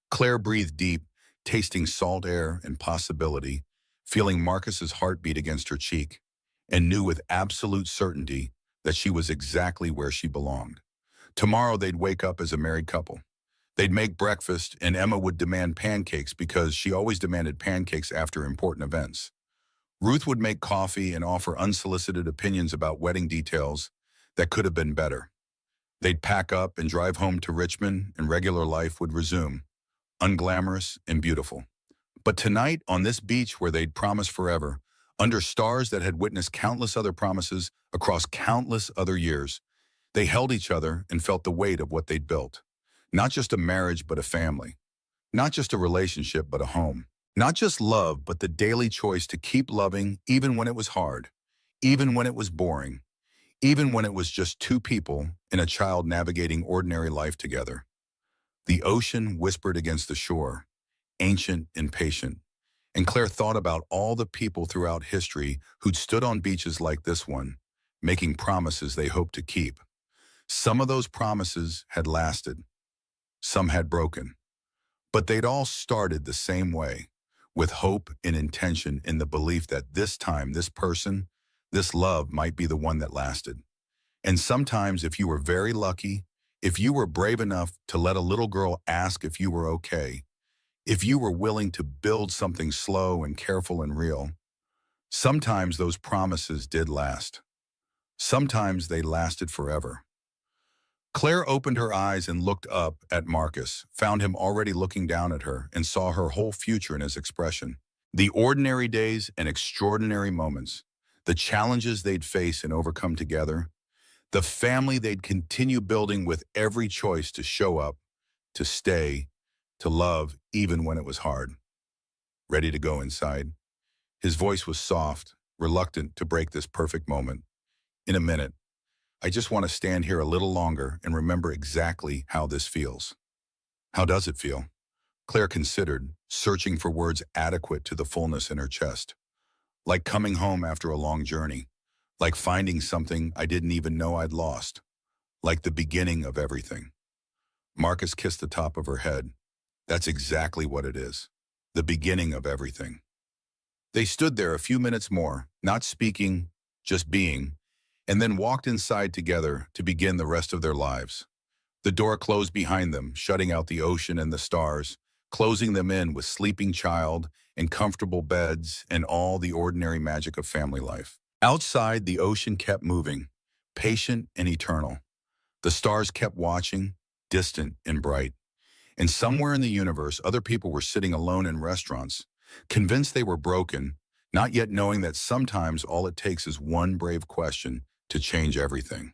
Claire breathed deep, tasting salt air and possibility, feeling Marcus's heartbeat against her cheek, and knew with absolute certainty that she was exactly where she belonged. Tomorrow they'd wake up as a married couple. They'd make breakfast, and Emma would demand pancakes because she always demanded pancakes after important events. Ruth would make coffee and offer unsolicited opinions about wedding details that could have been better. They'd pack up and drive home to Richmond, and regular life would resume, unglamorous and beautiful. But tonight, on this beach where they'd promised forever, under stars that had witnessed countless other promises across countless other years, they held each other and felt the weight of what they'd built. Not just a marriage, but a family. Not just a relationship, but a home. Not just love, but the daily choice to keep loving even when it was hard, even when it was boring, even when it was just two people and a child navigating ordinary life together. The ocean whispered against the shore, ancient and patient, and Claire thought about all the people throughout history who'd stood on beaches like this one, making promises they hoped to keep. Some of those promises had lasted. Some had broken. But they'd all started the same way, with hope and intention in the belief that this time, this person, this love might be the one that lasted. And sometimes, if you were very lucky, if you were brave enough to let a little girl ask if you were okay, if you were willing to build something slow and careful and real, sometimes those promises did last. Sometimes they lasted forever. Claire opened her eyes and looked up at Marcus, found him already looking down at her, and saw her whole future in his expression. The ordinary days and extraordinary moments, the challenges they'd face and overcome together, the family they'd continue building with every choice to show up, to stay, to love even when it was hard. Ready to go inside? His voice was soft, reluctant to break this perfect moment. In a minute. I just want to stand here a little longer and remember exactly how this feels. How does it feel? Claire considered, searching for words adequate to the fullness in her chest. Like coming home after a long journey. like finding something I didn't even know I'd lost, like the beginning of everything. Marcus kissed the top of her head. That's exactly what it is. The beginning of everything. They stood there a few minutes more, not speaking, just being, and then walked inside together to begin the rest of their lives. The door closed behind them, shutting out the ocean and the stars, closing them in with sleeping child and comfortable beds and all the ordinary magic of family life. Outside, the ocean kept moving, patient and eternal. The stars kept watching, distant and bright. And somewhere in the universe, other people were sitting alone in restaurants, convinced they were broken, not yet knowing that sometimes all it takes is one brave question to change everything.